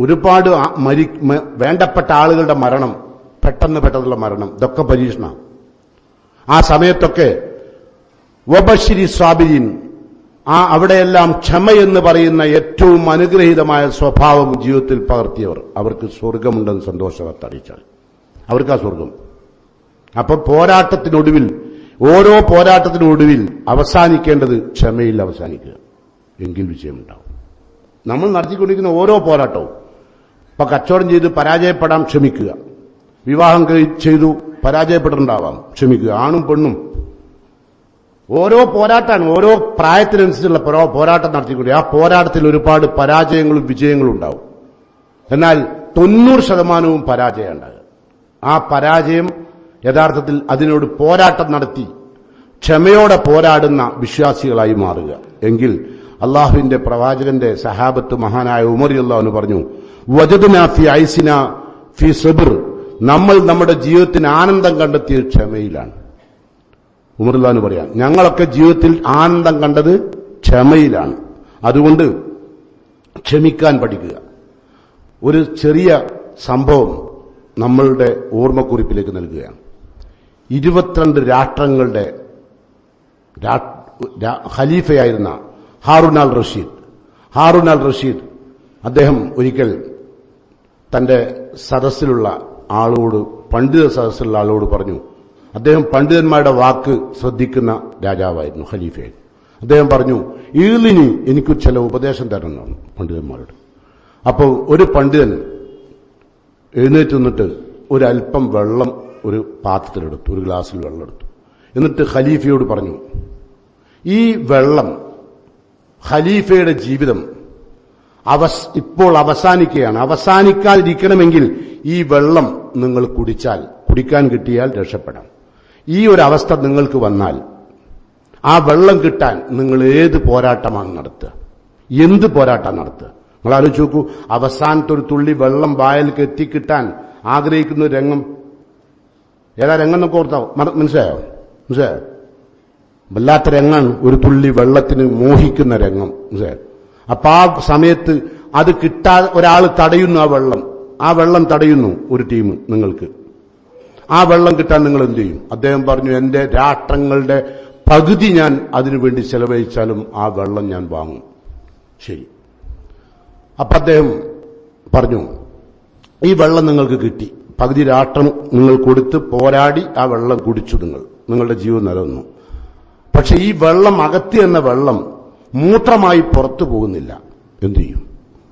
ഒരുപാട് വേണ്ടപ്പെട്ട ആളുകളുടെ മരണം, പെട്ടെന്നുള്ള മരണം, ഇതൊക്കെ പരീക്ഷണം. ആ സമയത്തൊക്കെ വബശ്ശിരി സ്വാബിരീൻ, അവിടെയെല്ലാം ക്ഷമയെന്ന് പറയുന്ന ഏറ്റവും അനുഗ്രഹീതമായ സ്വഭാവം ജീവിതത്തിൽ പകർത്തിയവർ, അവർക്ക് സ്വർഗമുണ്ടെന്ന് സന്തോഷവാർത്ത അറിയിച്ചാൽ അവർക്ക് ആ സ്വർഗം. അപ്പൊ പോരാട്ടത്തിനൊടുവിൽ, ഓരോ പോരാട്ടത്തിനൊടുവിൽ അവസാനിക്കേണ്ടത് ക്ഷമയിൽ അവസാനിക്കുക, എങ്കിൽ വിജയമുണ്ടാവും. നമ്മൾ നടത്തിക്കൊണ്ടിരിക്കുന്ന ഓരോ പോരാട്ടവും, ഇപ്പൊ കച്ചവടം ചെയ്ത് പരാജയപ്പെടാൻ ക്ഷമിക്കുക, വിവാഹം ചെയ്തു പരാജയപ്പെട്ടിട്ടുണ്ടാവാം, ക്ഷമിക്കുക. ആണും പെണ്ണും ഓരോ പോരാട്ടമാണ്, ഓരോ പ്രായത്തിനനുസരിച്ചുള്ള പോരാട്ടം നടത്തിക്കൊണ്ട് ആ പോരാട്ടത്തിൽ ഒരുപാട് പരാജയങ്ങളും വിജയങ്ങളും ഉണ്ടാവും. എന്നാൽ 90% പരാജയം ഉണ്ടാകുക. ആ പരാജയം യഥാർത്ഥത്തിൽ അതിനോട് പോരാട്ടം നടത്തി ക്ഷമയോടെ പോരാടുന്ന വിശ്വാസികളായി മാറുക. എങ്കിൽ അള്ളാഹുവിന്റെ പ്രവാചകന്റെ സഹാബത്ത് മഹാനായ ഉമർ റളിയല്ലാഹു പറഞ്ഞു, വജദ്നാ ഫി ഐസിനാ ഫി സബ്ർ, നമ്മൾ നമ്മുടെ ജീവിതത്തിന് ആനന്ദം കണ്ടെത്തിയത് ക്ഷമയിലാണ്. ഉമർ റളിയല്ലാഹു അൻഹു പറയാം, ഞങ്ങളൊക്കെ ജീവിതത്തിൽ ആനന്ദം കണ്ടത് ക്ഷമയിലാണ്. അതുകൊണ്ട് ക്ഷമിക്കാൻ പഠിക്കുക. ഒരു ചെറിയ സംഭവം നമ്മളുടെ ഓർമ്മക്കുറിപ്പിലേക്ക് നൽകുകയാണ്. 22 രാഷ്ട്രങ്ങളുടെ ഖലീഫയായിരുന്ന ഹാറൂൻ അൽ റഷീദ് അദ്ദേഹം ഒരിക്കൽ തന്റെ സദസ്സിലുള്ള ആളോട്, പണ്ഡിത സദസ്സിലുള്ള ആളോട് പറഞ്ഞു, അദ്ദേഹം പണ്ഡിതന്മാരുടെ വാക്ക് ശ്രദ്ധിക്കുന്ന രാജാവായിരുന്നു, ഖലീഫയായിരുന്നു. അദ്ദേഹം പറഞ്ഞു, ഈളിനി എനിക്ക് ചില ഉപദേശം തരണം പണ്ഡിതന്മാരോട്. അപ്പോൾ ഒരു പണ്ഡിതൻ എഴുന്നേറ്റ് നിന്നിട്ട് ഒരല്പം വെള്ളം ഒരു പാത്രത്തിലെടുത്തു, ഒരു ഗ്ലാസ്സിൽ വെള്ളം എടുത്തു. എന്നിട്ട് ഖലീഫയോട് പറഞ്ഞു, ഈ വെള്ളം, ഖലീഫയുടെ ജീവിതം ഇപ്പോൾ അവസാനിക്കുകയാണ്, അവസാനിക്കാതിരിക്കണമെങ്കിൽ ഈ വെള്ളം നിങ്ങൾ കുടിക്കാൻ കിട്ടിയാൽ രക്ഷപ്പെടാം. ഈ ഒരു അവസ്ഥ നിങ്ങൾക്ക് വന്നാൽ ആ വെള്ളം കിട്ടാൻ നിങ്ങൾ ഏത് പോരാട്ടമാണ് നടത്തുക, എന്ത് പോരാട്ടം നടത്തുക? നിങ്ങൾ ആലോചിച്ച് നോക്കൂ, അവസാനത്തെ ഒരു തുള്ളി വെള്ളം വായിലേക്ക് എത്തിക്കിട്ടാൻ ആഗ്രഹിക്കുന്ന ഒരു രംഗം, ഏതാ രംഗം എന്നൊക്കെ ഓർത്താവും, മനസ്സിലായോ? വല്ലാത്ത രംഗാണ് ഒരു തുള്ളി വെള്ളത്തിന് മോഹിക്കുന്ന രംഗം, മനസ്സിലായോ? അപ്പൊ ആ സമയത്ത് അത് കിട്ടാതെ ഒരാൾ തടയുന്നു, ആ വെള്ളം തടയുന്നു ഒരു ടീം നിങ്ങൾക്ക്. ആ വെള്ളം കിട്ടാൻ നിങ്ങൾ എന്ത് ചെയ്യും? അദ്ദേഹം പറഞ്ഞു, എന്റെ രാഷ്ട്രങ്ങളുടെ പകുതി ഞാൻ അതിനുവേണ്ടി ചെലവഴിച്ചാലും ആ വെള്ളം ഞാൻ വാങ്ങും. ശരി. അപ്പൊ അദ്ദേഹം പറഞ്ഞു, ഈ വെള്ളം നിങ്ങൾക്ക് കിട്ടി, പകുതി രാഷ്ട്രം നിങ്ങൾ കൊടുത്ത് പോരാടി ആ വെള്ളം കുടിച്ചു, നിങ്ങളുടെ ജീവൻ നിലനിന്നു. പക്ഷെ ഈ വെള്ളം അകത്ത് എന്ന വെള്ളം മൂത്രമായി പുറത്തു പോകുന്നില്ല. എന്തു ചെയ്യും?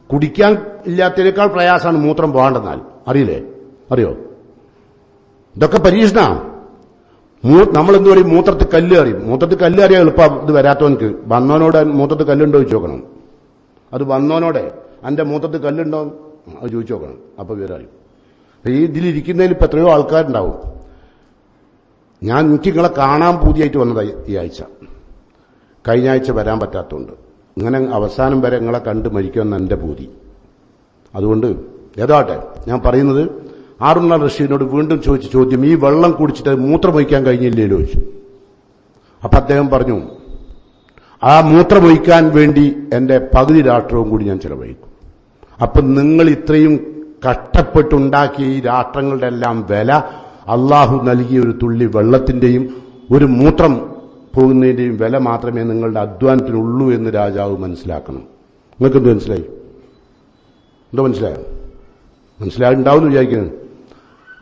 കുടിക്കാൻ ഇല്ലാത്തതിനേക്കാൾ പ്രയാസമാണ് മൂത്രം പോകേണ്ടെന്നാൽ. അറിയോ? ഇതൊക്കെ പരീക്ഷണ. നമ്മളെന്ത് പറയും? മൂത്രത്തിൽ കല്ല് അറിയും. മൂത്രത്തിൽ കല്ല് അറിയാം എളുപ്പം. ഇത് വരാത്തവനക്ക് വന്നവനോട് മൂത്രത്തിൽ കല്ലുണ്ടോ ചോദിച്ചു നോക്കണം. അത് വന്നവനോടെ എന്റെ മൂത്രത്തിൽ കല്ലുണ്ടോ അത് ചോദിച്ചു നോക്കണം. അപ്പൊ വിവരം അറിയും. ഈ ഇതിലിരിക്കുന്നതിൽ ഇപ്പൊ എത്രയോ ആൾക്കാരുണ്ടാവും. എനിക്ക് നിങ്ങളെ കാണാൻ പൂതിയായിട്ട് വന്നതായി ഈ ആഴ്ച. കഴിഞ്ഞ ആഴ്ച വരാൻ പറ്റാത്തതുകൊണ്ട് ഇങ്ങനെ അവസാനം വരെ നിങ്ങളെ കണ്ട് മരിക്കുമെന്ന് എന്റെ പൂതി. അതുകൊണ്ട് ഏതാട്ടെ, ഞാൻ പറയുന്നത്, ഹാറൂൻ റഷീദിനോട് വീണ്ടും ചോദിച്ച ചോദ്യം, ഈ വെള്ളം കുടിച്ചിട്ട് മൂത്രമൊഴിക്കാൻ കഴിഞ്ഞില്ലല്ലോ ചോദിച്ചു. അപ്പൊ അദ്ദേഹം പറഞ്ഞു, ആ മൂത്രമൊഴിക്കാൻ വേണ്ടി എന്റെ പകുതി രാഷ്ട്രവും കൂടി ഞാൻ ചെലവഴിക്കും. അപ്പൊ നിങ്ങൾ ഇത്രയും കഷ്ടപ്പെട്ടുണ്ടാക്കിയ ഈ രാഷ്ട്രങ്ങളുടെ എല്ലാം വില അള്ളാഹു നൽകിയ ഒരു തുള്ളി വെള്ളത്തിന്റെയും ഒരു മൂത്രം പോകുന്നതിന്റെയും വില മാത്രമേ നിങ്ങളുടെ അധ്വാനത്തിനുള്ളൂ എന്ന് രാജാവ് മനസ്സിലാക്കണം. നിങ്ങൾക്കെന്ത് മനസ്സിലായി? എന്തോ മനസ്സിലായോ? മനസ്സിലായിട്ടുണ്ടാവും എന്ന് വിചാരിക്കുന്നത്.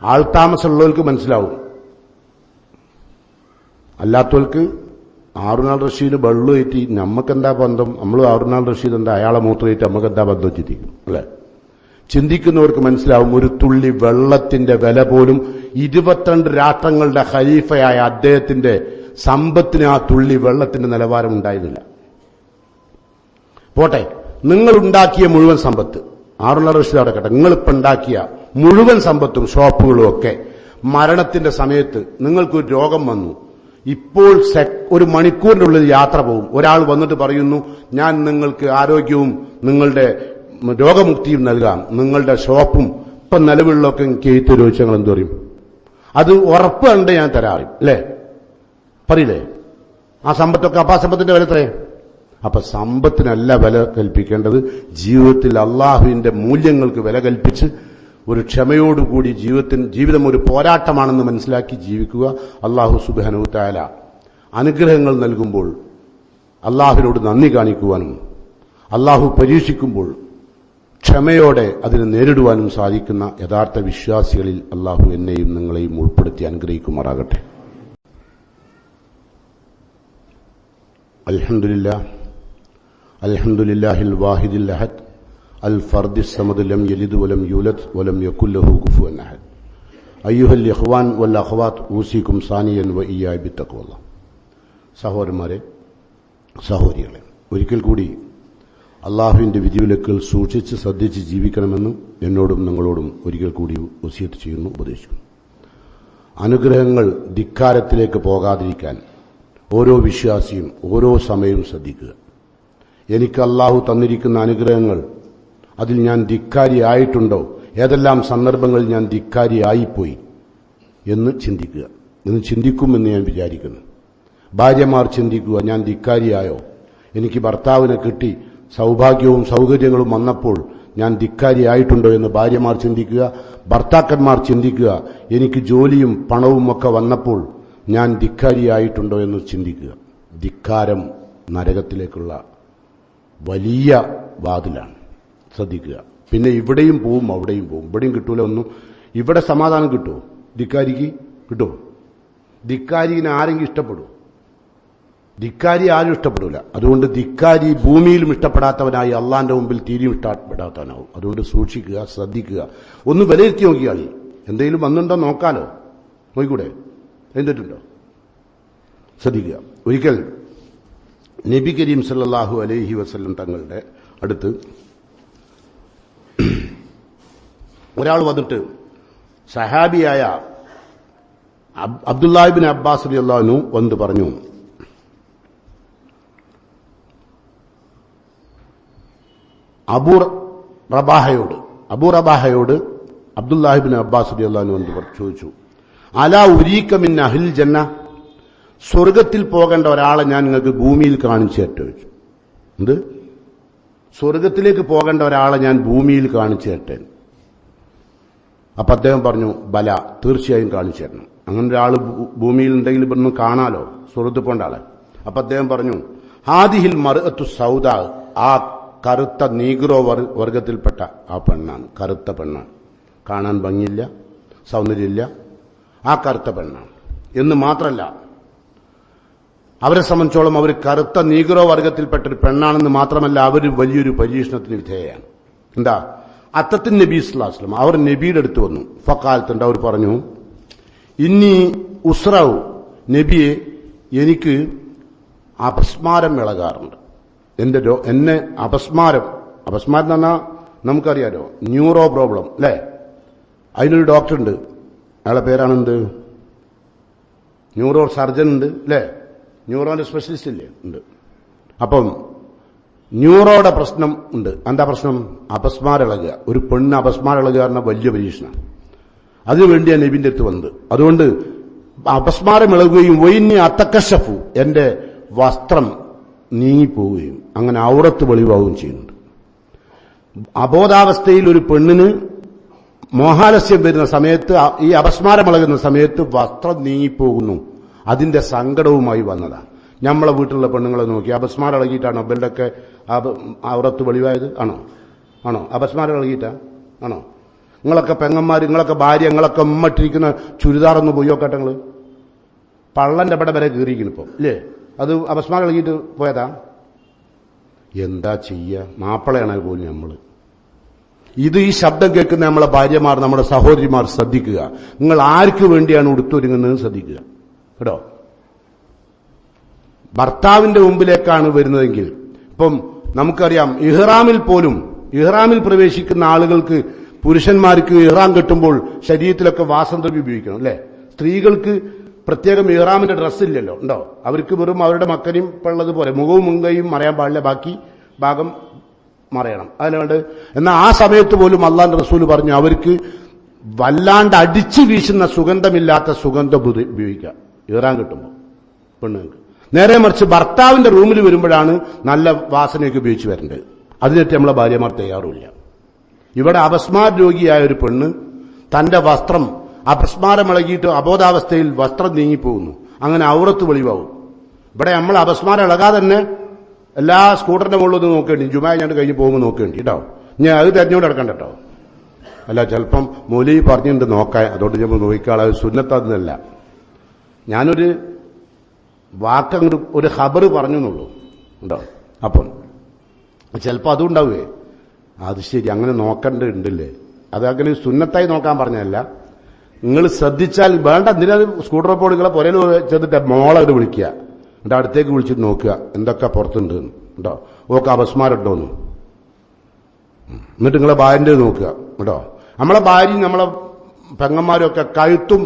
ആൾതാമസമുള്ളവർക്ക് മനസ്സിലാവും, അല്ലാത്തവർക്ക് ഹാറൂൻ റഷീദ് വെള്ളമേറ്റി നമുക്കെന്താ ബന്ധം? നമ്മൾ ഹാറൂൻ റഷീദ് എന്താ അയാളെ മൂത്രമേറ്റ് നമുക്കെന്താ ബന്ധം ചിന്തിക്കും അല്ലെ? ചിന്തിക്കുന്നവർക്ക് മനസ്സിലാവും, ഒരു തുള്ളി വെള്ളത്തിന്റെ വില പോലും 22 രാഷ്ട്രങ്ങളുടെ ഖലീഫയായ അദ്ദേഹത്തിന്റെ സമ്പത്തിന് ആ തുള്ളി വെള്ളത്തിന്റെ നിലവാരം ഉണ്ടായിരുന്നില്ല. പോട്ടെ, നിങ്ങളുണ്ടാക്കിയ മുഴുവൻ സമ്പത്ത്, ഹാറൂൻ റഷീദ് അടക്കട്ടെ, നിങ്ങളിപ്പോ ഉണ്ടാക്കിയ മുഴുവൻ സമ്പത്തും ഷോപ്പുകളും ഒക്കെ മരണത്തിന്റെ സമയത്ത് നിങ്ങൾക്കൊരു രോഗം വന്നു, ഇപ്പോൾ ഒരു മണിക്കൂറിന്റെ ഉള്ളിൽ യാത്ര പോകും. ഒരാൾ വന്നിട്ട് പറയുന്നു, ഞാൻ നിങ്ങൾക്ക് ആരോഗ്യവും നിങ്ങളുടെ രോഗമുക്തിയും നൽകാം, നിങ്ങളുടെ ഷോപ്പും ഇപ്പൊ നിലവിലൊക്കെ എനിക്ക് എഴുത്ത് ചോദിച്ചാൽ നിങ്ങൾ എന്ത് പറയും? അത് ഉറപ്പ് കണ്ട് ഞാൻ തരാറിയും അല്ലേ? പറയില്ലേ? ആ സമ്പത്തൊക്കെ. അപ്പൊ ആ സമ്പത്തിന്റെ വില എത്രയേ? അപ്പൊ സമ്പത്തിനല്ല വില കൽപ്പിക്കേണ്ടത്, ജീവിതത്തിൽ അള്ളാഹുവിന്റെ മൂല്യങ്ങൾക്ക് വില കൽപ്പിച്ച് ഒരു ക്ഷമയോടുകൂടി ജീവിതം ഒരു പോരാട്ടമാണെന്ന് മനസ്സിലാക്കി ജീവിക്കുക. അള്ളാഹു സുബ്ഹാനഹു തആല അനുഗ്രഹങ്ങൾ നൽകുമ്പോൾ അള്ളാഹുവിനോട് നന്ദി കാണിക്കുവാനും അള്ളാഹു പരീക്ഷിക്കുമ്പോൾ ക്ഷമയോടെ അതിനെ നേരിടുവാനും സാധിക്കുന്ന യഥാർത്ഥ വിശ്വാസികളിൽ അള്ളാഹു എന്നെയും നിങ്ങളെയും ഉൾപ്പെടുത്തി അനുഗ്രഹിക്കുമാറാകട്ടെ. അൽഹംദുലില്ലാഹിൽ വാഹിദിൽ അഹദ് അൽ ഫർദിസ് സമദ് ലം യലിദ് വലം യൂലദ് വലം യകുൽ ലഹു കുഫുവൻ അഹദ്. അയ്യുഹൽ ഇഖ്വാൻ വൽ അഖ്വാത്ത് ഊസിക്കും സാനിയൻ വ ഇയ്യായ ബിത്തഖ്വല്ലാഹ്. സഹോദരന്മാരെ, സഹോദരികളെ, ഒരിക്കൽ കൂടി അള്ളാഹുവിന്റെ വിധിവിലക്കുകൾ സൂക്ഷിച്ച് ശ്രദ്ധിച്ച് ജീവിക്കണമെന്ന് എന്നോടും നിങ്ങളോടും ഒരിക്കൽ കൂടി വസിയത്ത് ചെയ്യുന്നു, ഉപദേശിക്കുന്നു. അനുഗ്രഹങ്ങൾ ധിക്കാരത്തിലേക്ക് പോകാതിരിക്കാൻ ഓരോ വിശ്വാസിയും ഓരോ സമയവും ശ്രദ്ധിക്കുക. എനിക്ക് അള്ളാഹു തന്നിരിക്കുന്ന അനുഗ്രഹങ്ങൾ, അതിൽ ഞാൻ ധിക്കാരിയായിട്ടുണ്ടോ? ഏതെല്ലാം സന്ദർഭങ്ങളിൽ ഞാൻ ധിക്കാരിയായിപ്പോയി എന്ന് ചിന്തിക്കുക. എന്ന് ചിന്തിക്കുമെന്ന് ഞാൻ വിചാരിക്കുന്നു. ഭാര്യമാർ ചിന്തിക്കുക, ഞാൻ ധിക്കാരിയായോ? എനിക്ക് ഭർത്താവിനെ കിട്ടി, സൗഭാഗ്യവും സൗകര്യങ്ങളും വന്നപ്പോൾ ഞാൻ ധിക്കാരിയായിട്ടുണ്ടോ എന്ന് ഭാര്യമാർ ചിന്തിക്കുക. ഭർത്താക്കന്മാർ ചിന്തിക്കുക, എനിക്ക് ജോലിയും പണവും ഒക്കെ വന്നപ്പോൾ ഞാൻ ധിക്കാരിയായിട്ടുണ്ടോ എന്ന് ചിന്തിക്കുക. ധിക്കാരം നരകത്തിലേക്കുള്ള വലിയ വാതിലാണ്, ശ്രദ്ധിക്കുക. പിന്നെ ഇവിടെയും പോവും അവിടെയും പോവും. ഇവിടെയും കിട്ടൂല ഒന്നും. ഇവിടെ സമാധാനം കിട്ടുമോ? ധിക്കാരിക്ക് കിട്ടുമോ? ധിക്കാരിനെ ആരെങ്കിലും ഇഷ്ടപ്പെടുമോ? ധിക്കാരി ആരും ഇഷ്ടപ്പെടില്ല. അതുകൊണ്ട് ധിക്കാരി ഭൂമിയിലും ഇഷ്ടപ്പെടാത്തവനായി അള്ളാന്റെ മുമ്പിൽ തീരെയും ഇഷ്ടപ്പെടാത്തവനാവും. അതുകൊണ്ട് സൂക്ഷിക്കുക, ശ്രദ്ധിക്കുക. ഒന്ന് വിലയിരുത്തി നോക്കിയാളി, എന്തെങ്കിലും വന്നുണ്ടോ നോക്കാലോ, നോക്കിക്കൂടെ, എന്തിട്ടുണ്ടോ ശ്രദ്ധിക്കുക. ഒരിക്കൽ നബി കരീം സല്ലല്ലാഹു അലൈഹി വസല്ലം തങ്ങളുടെ അടുത്ത് ഒരാൾ വന്നിട്ട് സഹാബിയായ അബ്ദുല്ലാഹി ഇബ്നു അബ്ബാസ് റളിയല്ലാഹു അൻഹു വന്ന് പറഞ്ഞു, അബൂ റബാഹയോട് അബ്ദുല്ലാഹി ഇബ്നു അബ്ബാസ് റളിയല്ലാഹു അൻഹു വന്ന് ചോദിച്ചു, അലാ ഉരീക മിൻ അഹ്ലിൽ ജന്ന, സ്വർഗത്തിൽ പോകേണ്ട ഒരാളെ ഞാൻ നിങ്ങൾക്ക് ഭൂമിയിൽ കാണിച്ചു തരട്ടെ ചോദിച്ചു. എന്ത്? സ്വർഗത്തിലേക്ക് പോകേണ്ട ഒരാളെ ഞാൻ ഭൂമിയിൽ കാണിച്ചു തരട്ടെ. അപ്പൊ അദ്ദേഹം പറഞ്ഞു, ബല, തീർച്ചയായും കാണിച്ചു തരണം. അങ്ങനെ ഒരാൾ ഭൂമിയിൽ ഉണ്ടെങ്കിൽ ഇവിടുന്ന് കാണാലോ, സ്വർഗത്തിൽ പോകേണ്ട ആളെ. അപ്പൊ അദ്ദേഹം പറഞ്ഞു, ഹാദിഹിൽ മർഅത്തു സൗദാ, ആ കറുത്ത നീഗ്രോ വർഗത്തിൽപ്പെട്ട ആ പെണ്ണാണ്, കറുത്ത പെണ്ണാണ്, കാണാൻ ഭംഗിയില്ല, സൗന്ദര്യമില്ല, ആ കറുത്ത പെണ്ണാണ് എന്ന് മാത്രമല്ല, അവരെ സംബന്ധിച്ചോളം അവർ കറുത്ത നീഗ്രോ വർഗത്തിൽപ്പെട്ട ഒരു പെണ്ണാണെന്ന് മാത്രമല്ല, അവർ വലിയൊരു പരീക്ഷണത്തിന് വിധേയയാണ്. എന്താ? അത്തത്തിൻ നബി സ്വല്ലല്ലാഹു അലൈഹി വസല്ലം അവർ നബിയുടെ അടുത്ത് വന്നു. ഫഖാലത്തുണ്ട്, അവർ പറഞ്ഞു, ഇന്നി ഉസ്റഉ, നബിയെ, എനിക്ക് അപസ്മാരം ഇളകാറുണ്ട്. എന്നെ അപസ്മാരം എന്ന് പറഞ്ഞാൽ നമുക്കറിയാലോ, ന്യൂറോ പ്രോബ്ലം അല്ലേ? അതിനൊരു ഡോക്ടറുണ്ട്, അയാളുടെ പേരാണെന്ത്, ന്യൂറോ സർജൻ ഉണ്ട് അല്ലേ? ന്യൂറോന്റെ സ്പെഷ്യലിസ്റ്റ് ഇല്ലേ? ഉണ്ട്. അപ്പം ന്യൂറോയുടെ പ്രശ്നം ഉണ്ട്. എന്താ പ്രശ്നം? അപസ്മാരം ഇളകുക. ഒരു പെണ്ണ് അപസ്മാരം ഇളകുക എന്ന വലിയ പരീക്ഷണം. അതിനുവേണ്ടിയാണ് നബിന്റെ അടുത്ത് വന്നത്. അതുകൊണ്ട് അപസ്മാരം ഇളകുകയും വൈന്യ അത്തക്കശഫു, എന്റെ വസ്ത്രം നീങ്ങിപ്പോവുകയും അങ്ങനെ ഔറത്ത് വെളിവാവുകയും ചെയ്യുന്നുണ്ട്. അബോധാവസ്ഥയിൽ ഒരു പെണ്ണിന് മോഹാലസ്യം വരുന്ന സമയത്ത്, ഈ അപസ്മാരം ഇളകുന്ന സമയത്ത് വസ്ത്രം നീങ്ങിപ്പോകുന്നു. അതിന്റെ സങ്കടവുമായി വന്നതാണ്. നമ്മളെ വീട്ടിലുള്ള പെണ്ണുങ്ങളെ നോക്കി അപസ്മാരം ഇളകിയിട്ടാണോ ഇവരുടെയൊക്കെ ഔറത്ത് വെളിവായത്? ആണോ? അപസ്മാരം ഇളകിയിട്ടാ? ആണോ? നിങ്ങളൊക്കെ പെങ്ങന്മാർ, നിങ്ങളൊക്കെ ഭാര്യ, നിങ്ങളൊക്കെ ഉമ്മട്ടിരിക്കുന്ന ചുരിദാറൊന്ന് പോയോക്കട്ടെ. നിങ്ങൾ പള്ളന്റെ പട വരെ കീറിയിരിക്കുന്നു ഇപ്പം ഇല്ലേ? അത് അപസ്മാരം ഇളകിയിട്ട് പോയതാ? എന്താ ചെയ്യുക? മാപ്പിളയാണ് പോലും നമ്മൾ. ഇത് ഈ ശബ്ദം കേൾക്കുന്ന നമ്മളെ ഭാര്യമാർ, നമ്മുടെ സഹോദരിമാർ ശ്രദ്ധിക്കുക. നിങ്ങൾ ആർക്ക് വേണ്ടിയാണ് ഉടുത്തൊരുങ്ങുന്നത് ശ്രദ്ധിക്കുക കേട്ടോ. ഭർത്താവിന്റെ മുമ്പിലേക്കാണ് വരുന്നതെങ്കിൽ, ഇപ്പം നമുക്കറിയാം, ഇഹ്റാമിൽ പ്രവേശിക്കുന്ന ആളുകൾക്ക്, പുരുഷന്മാർക്ക് ഇഹ്റാം കെട്ടുമ്പോൾ ശരീരത്തിലൊക്കെ വാസന്തരം ഉപയോഗിക്കണം അല്ലെ? സ്ത്രീകൾക്ക് പ്രത്യേകം ഇഹ്റാമിന്റെ ഡ്രസ്സ് ഇല്ലല്ലോ, ഉണ്ടോ? അവർക്ക് വെറും അവരുടെ മക്കനെയും ഉള്ളതുപോലെ മുഖവും മുൻകൈയും മറയാൻ പാടില്ല, ബാക്കി ഭാഗം മറയണം. അതിനുകൊണ്ട് എന്നാൽ ആ സമയത്ത് പോലും അള്ളാന്റെ റസൂല് പറഞ്ഞു, അവർക്ക് വല്ലാണ്ട് അടിച്ചു വീശുന്ന സുഗന്ധമില്ലാത്ത സുഗന്ധം ഉപയോഗിക്കുക ഇഹ്റാം കെട്ടുമ്പോൾ പെണ്ണുങ്ങൾക്ക്. നേരെ മറിച്ച് ഭർത്താവിന്റെ റൂമിൽ വരുമ്പോഴാണ് നല്ല വാസനയൊക്കെ ഉപയോഗിച്ച് വരേണ്ടത്. അതിനെത്തി നമ്മളെ ഭാര്യമാർ തയ്യാറുമില്ല. ഇവിടെ അപസ്മാര രോഗിയായ ഒരു പെണ്ണ് തന്റെ വസ്ത്രം അപസ്മാരമിളകിയിട്ട് അബോധാവസ്ഥയിൽ വസ്ത്രം നീങ്ങിപ്പോകുന്നു. അങ്ങനെ ഔറത്ത് വെളിവാകും. ഇവിടെ നമ്മൾ അപസ്മാരം ഇളകാതെ തന്നെ എല്ലാ സ്കൂട്ടറിന്റെ മുകളിലൊന്നും നോക്കേണ്ടി, ജുമാ ഞാൻ കഴിഞ്ഞ് പോകുമ്പോൾ നോക്കേണ്ടി കേട്ടോ. ഞാൻ അത് തെരഞ്ഞുകൊണ്ട് നടക്കണ്ട കേട്ടോ. അല്ല, ചിലപ്പം മൗലവി പറഞ്ഞിട്ടുണ്ട് നോക്കാൻ, അതുകൊണ്ട് ഞാൻ നോക്കിക്കാളെ സുന്നത്തല്ല. ഞാനൊരു വാക്കങ്ങോട്ട് ഒരു ഖബർ പറഞ്ഞു എന്നുള്ളൂ ഉണ്ടോ. അപ്പം ചിലപ്പോൾ അതും ഉണ്ടാവുകയെ, അത് ശരി അങ്ങനെ നോക്കേണ്ടതുണ്ടല്ലേ. അത് അങ്ങനെ സുന്നത്തായി നോക്കാൻ പറഞ്ഞതല്ല. നിങ്ങൾ ശ്രദ്ധിച്ചാൽ വേണ്ട, എന്തിനാ സ്കൂട്ടർ പോയി നിങ്ങളെ പുരയിൽ ചെന്നിട്ട് മോളെ അത് വിളിക്കുക, എന്നിട്ട് അടുത്തേക്ക് വിളിച്ചിട്ട് നോക്കുക എന്തൊക്കെ പുറത്തുണ്ട് കേട്ടോ, ഓക്കെ അപസ്മാരം ഉണ്ടോന്ന്. എന്നിട്ട് നിങ്ങളെ ഭാര്യൻ്റെ നോക്കുക കേട്ടോ. നമ്മളെ ഭാര്യയും നമ്മളെ പെങ്ങന്മാരും ഒക്കെ കഴുത്തും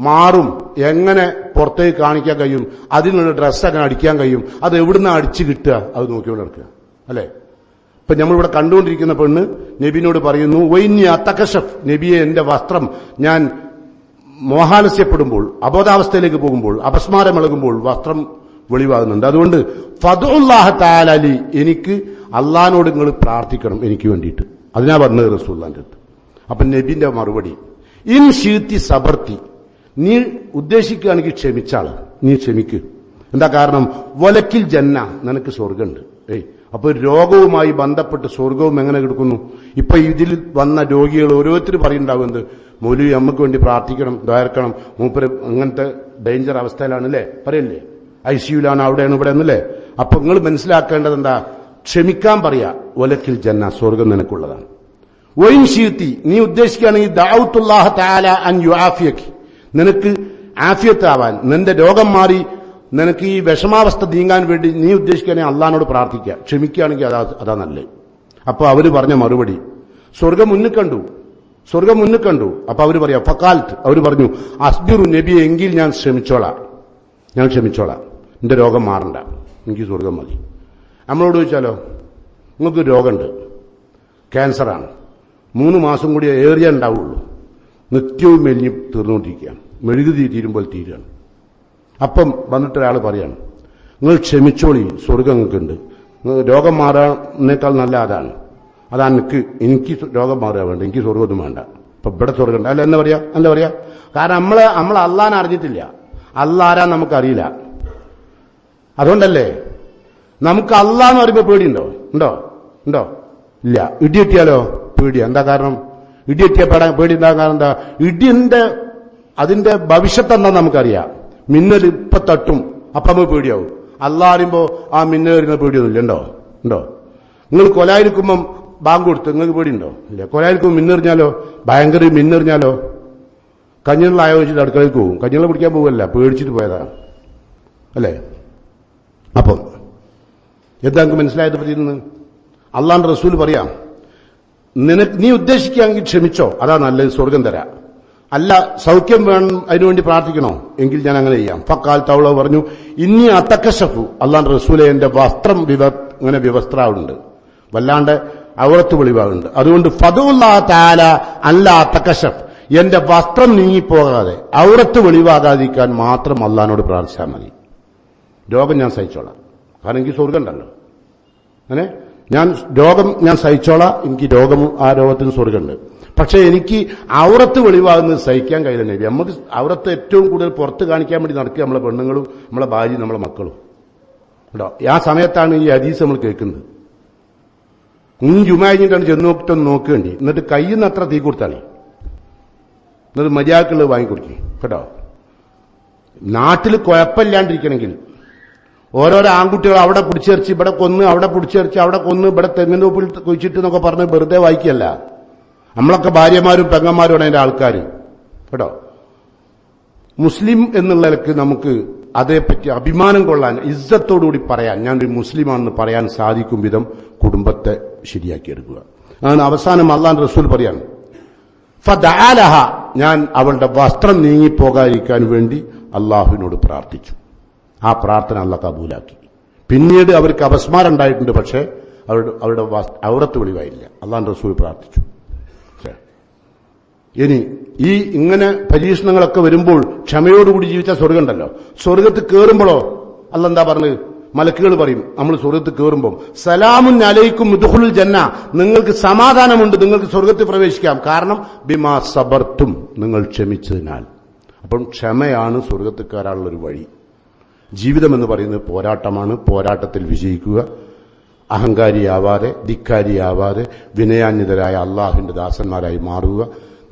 മാറും എങ്ങനെ പുറത്തേക്ക് കാണിക്കാൻ കഴിയും, അതിനുള്ള ഡ്രസ്സ് അങ്ങനെ അടിക്കാൻ കഴിയും, അത് എവിടുന്ന് അടിച്ചു കിട്ടുക, അത് നോക്കിക്കൊണ്ട് നടക്കുക അല്ലെ. ഇപ്പൊ നമ്മളിവിടെ കണ്ടുകൊണ്ടിരിക്കുന്ന പെണ്ണ് നബിനോട് പറയുന്നു, വൈന്യ തകശഫ്, നബിയെ എന്റെ വസ്ത്രം ഞാൻ മോഹാലസ്യപ്പെടുമ്പോൾ, അബോധാവസ്ഥയിലേക്ക് പോകുമ്പോൾ, അപസ്മാരമിളകുമ്പോൾ വസ്ത്രം വെളിവാകുന്നുണ്ട്. അതുകൊണ്ട് ഫദ്ഉല്ലാഹ തആല ലി, എനിക്ക് അള്ളാഹിനോട് നിങ്ങൾ പ്രാർത്ഥിക്കണം എനിക്ക് വേണ്ടിയിട്ട്. അതിനാ പറഞ്ഞത് റസൂലുള്ളാഹിന്റെ അടുത്ത്. അപ്പൊ നബിന്റെ മറുപടി, ഇൻ ശീത്തി സബർത്തി, നീ ഉദ്ദേശിക്കുകയാണെങ്കിൽ ക്ഷമിച്ചാള്, നീ ക്ഷമിക്ക്. എന്താ കാരണം? വലക്കിൽ ജന്ന, നിനക്ക് സ്വർഗമുണ്ട്. അപ്പൊ രോഗവുമായി ബന്ധപ്പെട്ട് സ്വർഗവും എങ്ങനെ കിടക്കുന്നു? ഇപ്പൊ ഇതിൽ വന്ന രോഗികൾ ഓരോരുത്തരും പറയുന്നുണ്ടാവുന്നത്, മൗലവി നമുക്ക് വേണ്ടി പ്രാർത്ഥിക്കണം, ദ്വാരക്കണം, മൂപ്പര് അങ്ങനത്തെ ഡേഞ്ചർ അവസ്ഥയിലാണ് അല്ലേ, പറയല്ലേ, ICUലാണ്, അവിടെയാണ്, ഇവിടെ എന്നല്ലേ. അപ്പൊ നിങ്ങൾ മനസ്സിലാക്കേണ്ടത് എന്താ? ക്ഷമിക്കാൻ പറയാ. വലക്കിൽ ജന്ന, സ്വർഗം നിനക്കുള്ളതാണ്. വൈൻ ശീത്തി, നീ ഉദ്ദേശിക്കുകയാണെങ്കിൽ ദഅഉത്തുല്ലാഹ തആല അൻ യുആഫിയക്, നിനക്ക് ആഫിയത്താവാൻ, നിന്റെ രോഗം മാറി നിനക്ക് ഈ വിഷമാവസ്ഥ നീങ്ങാൻ വേണ്ടി നീ ഉദ്ദേശിക്കുകയാണെങ്കിൽ അള്ളാഹിനോട് പ്രാർത്ഥിക്കുക, ക്ഷമിക്കുകയാണെങ്കിൽ അതാ നല്ലത്. അപ്പൊ അവര് പറഞ്ഞ മറുപടി, സ്വർഗം മുന്നിൽ കണ്ടു. അപ്പൊ അവര് പറയാ ഫഖാൽത്ത്, അവര് പറഞ്ഞു, അസ്ബിറു നബിയെ, എങ്കിൽ ഞാൻ ക്ഷമിച്ചോളാം, എന്റെ രോഗം മാറണ്ട, എനിക്ക് സ്വർഗം മതി. നമ്മളോട് ചോദിച്ചാലോ, നിങ്ങൾക്ക് രോഗമുണ്ട്, ക്യാൻസറാണ്, 3 മാസം കൂടി ഏറിയ ഉണ്ടാവുള്ളൂ, നിത്യവും മെലിഞ്ഞ് തീർന്നുകൊണ്ടിരിക്കുകയാണ്, മെഴുകുതി തീരുമ്പോൾ തീരുകയാണ്. അപ്പം വന്നിട്ടൊരാൾ പറയാണ്, നിങ്ങൾ ക്ഷമിച്ചോളി, സ്വർഗം നിങ്ങൾക്കുണ്ട്, രോഗം മാറാനേക്കാൾ നല്ല അതാണ്. എനിക്ക് രോഗം മാറുക വേണ്ട, എനിക്ക് സ്വർഗ്ഗമൊന്നും വേണ്ട. ഇപ്പൊ ഇവിടെ സ്വർഗ്ഗം അല്ല എന്താ പറയാ? കാരണം നമ്മൾ അള്ളാനെ അറിഞ്ഞിട്ടില്ല. അള്ളാരാ നമുക്കറിയില്ല. അതുകൊണ്ടല്ലേ നമുക്ക് അള്ളാന്ന് പറയുമ്പോ പേടിയുണ്ടോ? ഉണ്ടോ? ഇല്ല. ഇടിയെട്ടിയാലോ പേടിയാ. എന്താ കാരണം? ഇടിയെട്ടിയ പേടി എന്താ കാരണം? എന്താ? അതിന്റെ ഭവിഷ്യത്ത് എന്താ നമുക്കറിയാം. മിന്നൽ ഇപ്പൊ തട്ടും, അപ്പൊ നമുക്ക് പേടിയാവും. അള്ളാ അറിയുമ്പോ ആ മിന്നൽ വരുന്ന പേടിയൊന്നുമില്ല. ഉണ്ടോ? നിങ്ങൾ കൊലായിരിക്കുമ്പം ബാങ്ക് കൊടുത്ത് നിങ്ങൾക്ക് പേടിയുണ്ടോ? ഇല്ല. കൊലായിരിക്കുമ്പോൾ മിന്നെറിഞ്ഞാലോ, ഭയങ്കര മിന്നെറിഞ്ഞാലോ കഞ്ഞിനുള്ള ആയോജിച്ചിട്ട് അടുക്കളയ്ക്ക് പോകും. കഞ്ഞികളെ പിടിക്കാൻ പോവല്ല, പേടിച്ചിട്ട് പോയതാണ് അല്ലേ? അപ്പം എന്താ നിങ്ങൾക്ക് മനസ്സിലായത് പറ്റിയിരുന്ന്? അള്ളാന്റെ റസൂൽ പറയാം, നീ ഉദ്ദേശിക്കുകയാണെങ്കിൽ ക്ഷമിച്ചോ, അതാ നല്ലത്, സ്വർഗം തരാം. അല്ല സൗഖ്യം വേണം, അതിനുവേണ്ടി പ്രാർത്ഥിക്കണോ എങ്കിൽ ഞാൻ അങ്ങനെ ചെയ്യാം. ഫക്കാൽ തൗള പറഞ്ഞു, ഇനി അത്തക്കശഫു, അള്ളാന്റെ റസൂലെ എന്റെ വസ്ത്രം ഇങ്ങനെ വ്യവസ്ഥയുണ്ട്, വല്ലാണ്ട് ഔറത്ത് വെളിവാകുന്നുണ്ട്. അതുകൊണ്ട് ഫദുല്ലാഹ് തആല അല്ലാ തക്കശഫ്, എന്റെ വസ്ത്രം നീങ്ങിപ്പോകാതെ ഔറത്ത് വെളിവാകാതിരിക്കാൻ മാത്രം അള്ളാഹിനോട് പ്രാർത്ഥിച്ചാൽ മതി. രോഗം ഞാൻ സഹിച്ചോളാം, കാരണം എനിക്ക് സ്വർഗം ഉണ്ടല്ലോ. അങ്ങനെ രോഗം ഞാൻ സഹിച്ചോളാം, എനിക്ക് ആ രോഗത്തിന് സ്വർഗമുണ്ട്. പക്ഷെ എനിക്ക് ഔറത്ത് വെളിവാകുന്നത് സഹിക്കാൻ കഴിയില്ല. നമുക്ക് ഔറത്ത് ഏറ്റവും കൂടുതൽ പുറത്ത് കാണിക്കാൻ വേണ്ടി നടക്കുക നമ്മളെ പെണ്ണുങ്ങളും നമ്മളെ ഭാര്യയും നമ്മളെ മക്കളും കേട്ടോ. ആ സമയത്താണ് ഈ ഹദീസ് നമ്മൾ കേൾക്കുന്നത്. ജുമായിട്ടാണ് ചെന്നോട്ടൊന്ന് നോക്കേണ്ടി, എന്നിട്ട് കയ്യിൽ നിന്ന് അത്ര തീ കൊടുത്താളി, എന്നിട്ട് മര്യാദക്കുള്ളത് വാങ്ങിക്കൊടുക്കും കേട്ടോ. നാട്ടിൽ കുഴപ്പമില്ലാണ്ടിരിക്കണമെങ്കിൽ ഓരോരോ ആൺകുട്ടികൾ അവിടെ പിടിച്ചേർച്ച് ഇവിടെ കൊന്ന്, അവിടെ പിടിച്ചേർച്ച് അവിടെ കൊന്ന്, ഇവിടെ തെങ്ങിൻ തോപ്പിൽ കുഴിച്ചിട്ട് എന്നൊക്കെ പറഞ്ഞ് വെറുതെ വായിക്കല്ല. നമ്മളൊക്കെ ഭാര്യമാരും പെങ്ങന്മാരുമാണ് അതിന്റെ ആൾക്കാർ കേട്ടോ. മുസ്ലിം എന്നുള്ള നിലക്ക് നമുക്ക് അതേപ്പറ്റി അഭിമാനം കൊള്ളാൻ, ഇസ്സത്തോടുകൂടി പറയാൻ, ഞാനൊരു മുസ്ലിമാണെന്ന് പറയാൻ സാധിക്കും വിധം കുടുംബത്തെ ശരിയാക്കിയെടുക്കുക. അങ്ങനെ അവസാനം അള്ളാഹുവിന്റെ റസൂൽ പറയാണ്, ഫദഅലഹ, ഞാൻ അവളുടെ വസ്ത്രം നീങ്ങിപ്പോകാതിരിക്കാൻ വേണ്ടി അള്ളാഹുവിനോട് പ്രാർത്ഥിച്ചു. ആ പ്രാർത്ഥന അള്ളാഹ് കബൂലാക്കി. പിന്നീട് അവർക്ക് അപസ്മാരം ഉണ്ടായിട്ടുണ്ട്, പക്ഷേ അവരുടെ ഔറത്ത് വെളിവായില്ല. അള്ളാഹുവിന്റെ റസൂൽ പ്രാർത്ഥിച്ചു. ഇനി ഇങ്ങനെ പരീക്ഷണങ്ങളൊക്കെ വരുമ്പോൾ ക്ഷമയോടുകൂടി ജീവിച്ച സ്വർഗം ഉണ്ടല്ലോ. സ്വർഗത്ത് കയറുമ്പോഴോ അള്ളാഹ് എന്താ പറഞ്ഞത്? മലക്കുകൾ പറയും, നമ്മൾ സ്വർഗത്ത് കയറുമ്പോൾ, സലാമുൻ അലൈക്കും ഉദ്ഖുലുൽ ജന്ന, നിങ്ങൾക്ക് സമാധാനമുണ്ട്, നിങ്ങൾക്ക് സ്വർഗത്തിൽ പ്രവേശിക്കാം. കാരണം ബിമാ സബർത്തും, നിങ്ങൾ ക്ഷമിച്ചതിനാൽ. അപ്പം ക്ഷമയാണ് സ്വർഗത്തിൽ കയറാനുള്ളൊരു വഴി. ജീവിതം എന്ന് പറയുന്നത് പോരാട്ടമാണ്. പോരാട്ടത്തിൽ വിജയിക്കുക, അഹങ്കാരിയാവാതെ ധിക്കാരിയാവാതെ വിനയാന്വിതരായ അള്ളാഹുവിന്റെ ദാസന്മാരായി മാറുക.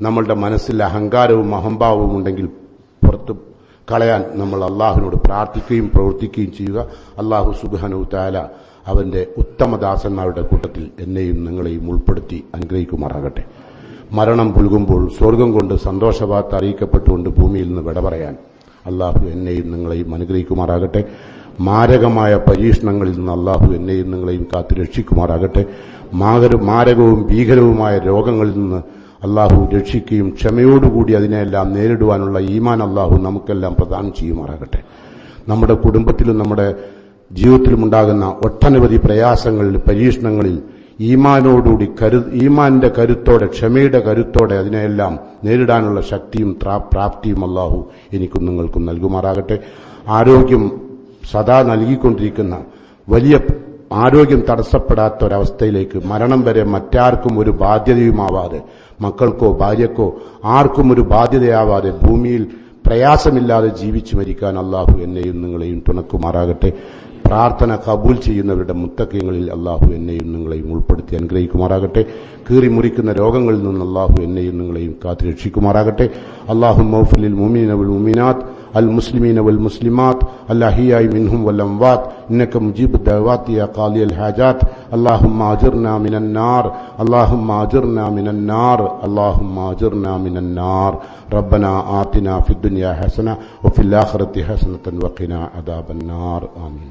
നമ്മളുടെ മനസ്സിൽ അഹങ്കാരവും അഹംഭാവവും ഉണ്ടെങ്കിൽ പുറത്ത് കളയാൻ നമ്മൾ അള്ളാഹുവിനോട് പ്രാർത്ഥിക്കുകയും പ്രവർത്തിക്കുകയും ചെയ്യുക. അള്ളാഹു സുബ്ഹാനഹു തആല അവന്റെ ഉത്തമദാസന്മാരുടെ കൂട്ടത്തിൽ എന്നെയും നിങ്ങളെയും ഉൾപ്പെടുത്തി അനുഗ്രഹിക്കുമാറാകട്ടെ. മരണം പുൽകുമ്പോൾ സ്വർഗം കൊണ്ട് സന്തോഷവാർത്ത അറിയിക്കപ്പെട്ടുകൊണ്ട് ഭൂമിയിൽ നിന്ന് വിട പറയാൻ അള്ളാഹു എന്നെയും നിങ്ങളെയും അനുഗ്രഹിക്കുമാറാകട്ടെ. മാരകമായ പരീക്ഷണങ്ങളിൽ നിന്ന് അള്ളാഹു എന്നെയും നിങ്ങളെയും കാത്തു രക്ഷിക്കുമാറാകട്ടെ. മാരകവും ഭീകരവുമായ രോഗങ്ങളിൽ നിന്ന് അള്ളാഹു രക്ഷിക്കുകയും ക്ഷമയോടുകൂടി അതിനെല്ലാം നേരിടുവാനുള്ള ഈമാൻ അള്ളാഹു നമുക്കെല്ലാം പ്രദാനം ചെയ്യുമാറാകട്ടെ. നമ്മുടെ കുടുംബത്തിലും നമ്മുടെ ജീവിതത്തിലുമുണ്ടാകുന്ന ഒട്ടനവധി പ്രയാസങ്ങളിൽ, പരീക്ഷണങ്ങളിൽ ഈമാനോടുകൂടി ഈമാന്റെ കരുത്തോടെ, ക്ഷമയുടെ കരുത്തോടെ അതിനെല്ലാം നേരിടാനുള്ള ശക്തിയും പ്രാപ്തിയും അള്ളാഹു എനിക്കും നിങ്ങൾക്കും നൽകുമാറാകട്ടെ. ആരോഗ്യം സദാ നൽകിക്കൊണ്ടിരിക്കുന്ന, വലിയ ആരോഗ്യം തടസ്സപ്പെടാത്ത ഒരവസ്ഥയിലേക്ക് മരണം വരെ മറ്റാർക്കും ഒരു ബാധ്യതയുമാവാതെ, മക്കൾക്കോ ഭാര്യക്കോ ആർക്കും ഒരു ബാധ്യതയാവാതെ ഭൂമിയിൽ പ്രയാസമില്ലാതെ ജീവിച്ചു മരിക്കാൻ അള്ളാഹു എന്നെയും നിങ്ങളെയും തുണക്കുമാറാകട്ടെ. പ്രാർത്ഥന കബൂൽ ചെയ്യുന്നവരുടെ മുത്തക്കങ്ങളിൽ അള്ളാഹു എന്നെയും നിങ്ങളെയും ഉൾപ്പെടുത്തി അനുഗ്രഹിക്കുമാറാകട്ടെ. കീറി മുറിക്കുന്ന രോഗങ്ങളിൽ നിന്ന് അള്ളാഹു എന്നെയും നിങ്ങളെയും കാത്തു രക്ഷിക്കുമാറാകട്ടെ. അല്ലാഹുമ്മ ഗ്ഫിർ ലിൽ മുഅ്മിനീന വൽ മുഅ്മിനാത്ത് അൽ മുസ്ലിമീന വൽ മുസ്ലിമാത്ത് അൽ അഹ്യാഇ മിൻഹും വൽ അംവാത്ത് ഇന്നക മുജീബു ദഅവാതി യാ ഖാദിയൽ ഹാജാത്ത്. അല്ലാഹുമ്മ അജിർനാ മിനൻ നാർ, അല്ലാഹുമ്മ അജിർനാ മിനൻ നാർ, അല്ലാഹുമ്മ അജിർനാ മിനൻ നാർ. റബ്ബനാ ആതിനാ ഫിദ് ദുനിയാ ഹസന വഫിൽ ആഖിറതി ഹസനതൻ വഖിനാ അദാബൻ നാർ. ആമീൻ.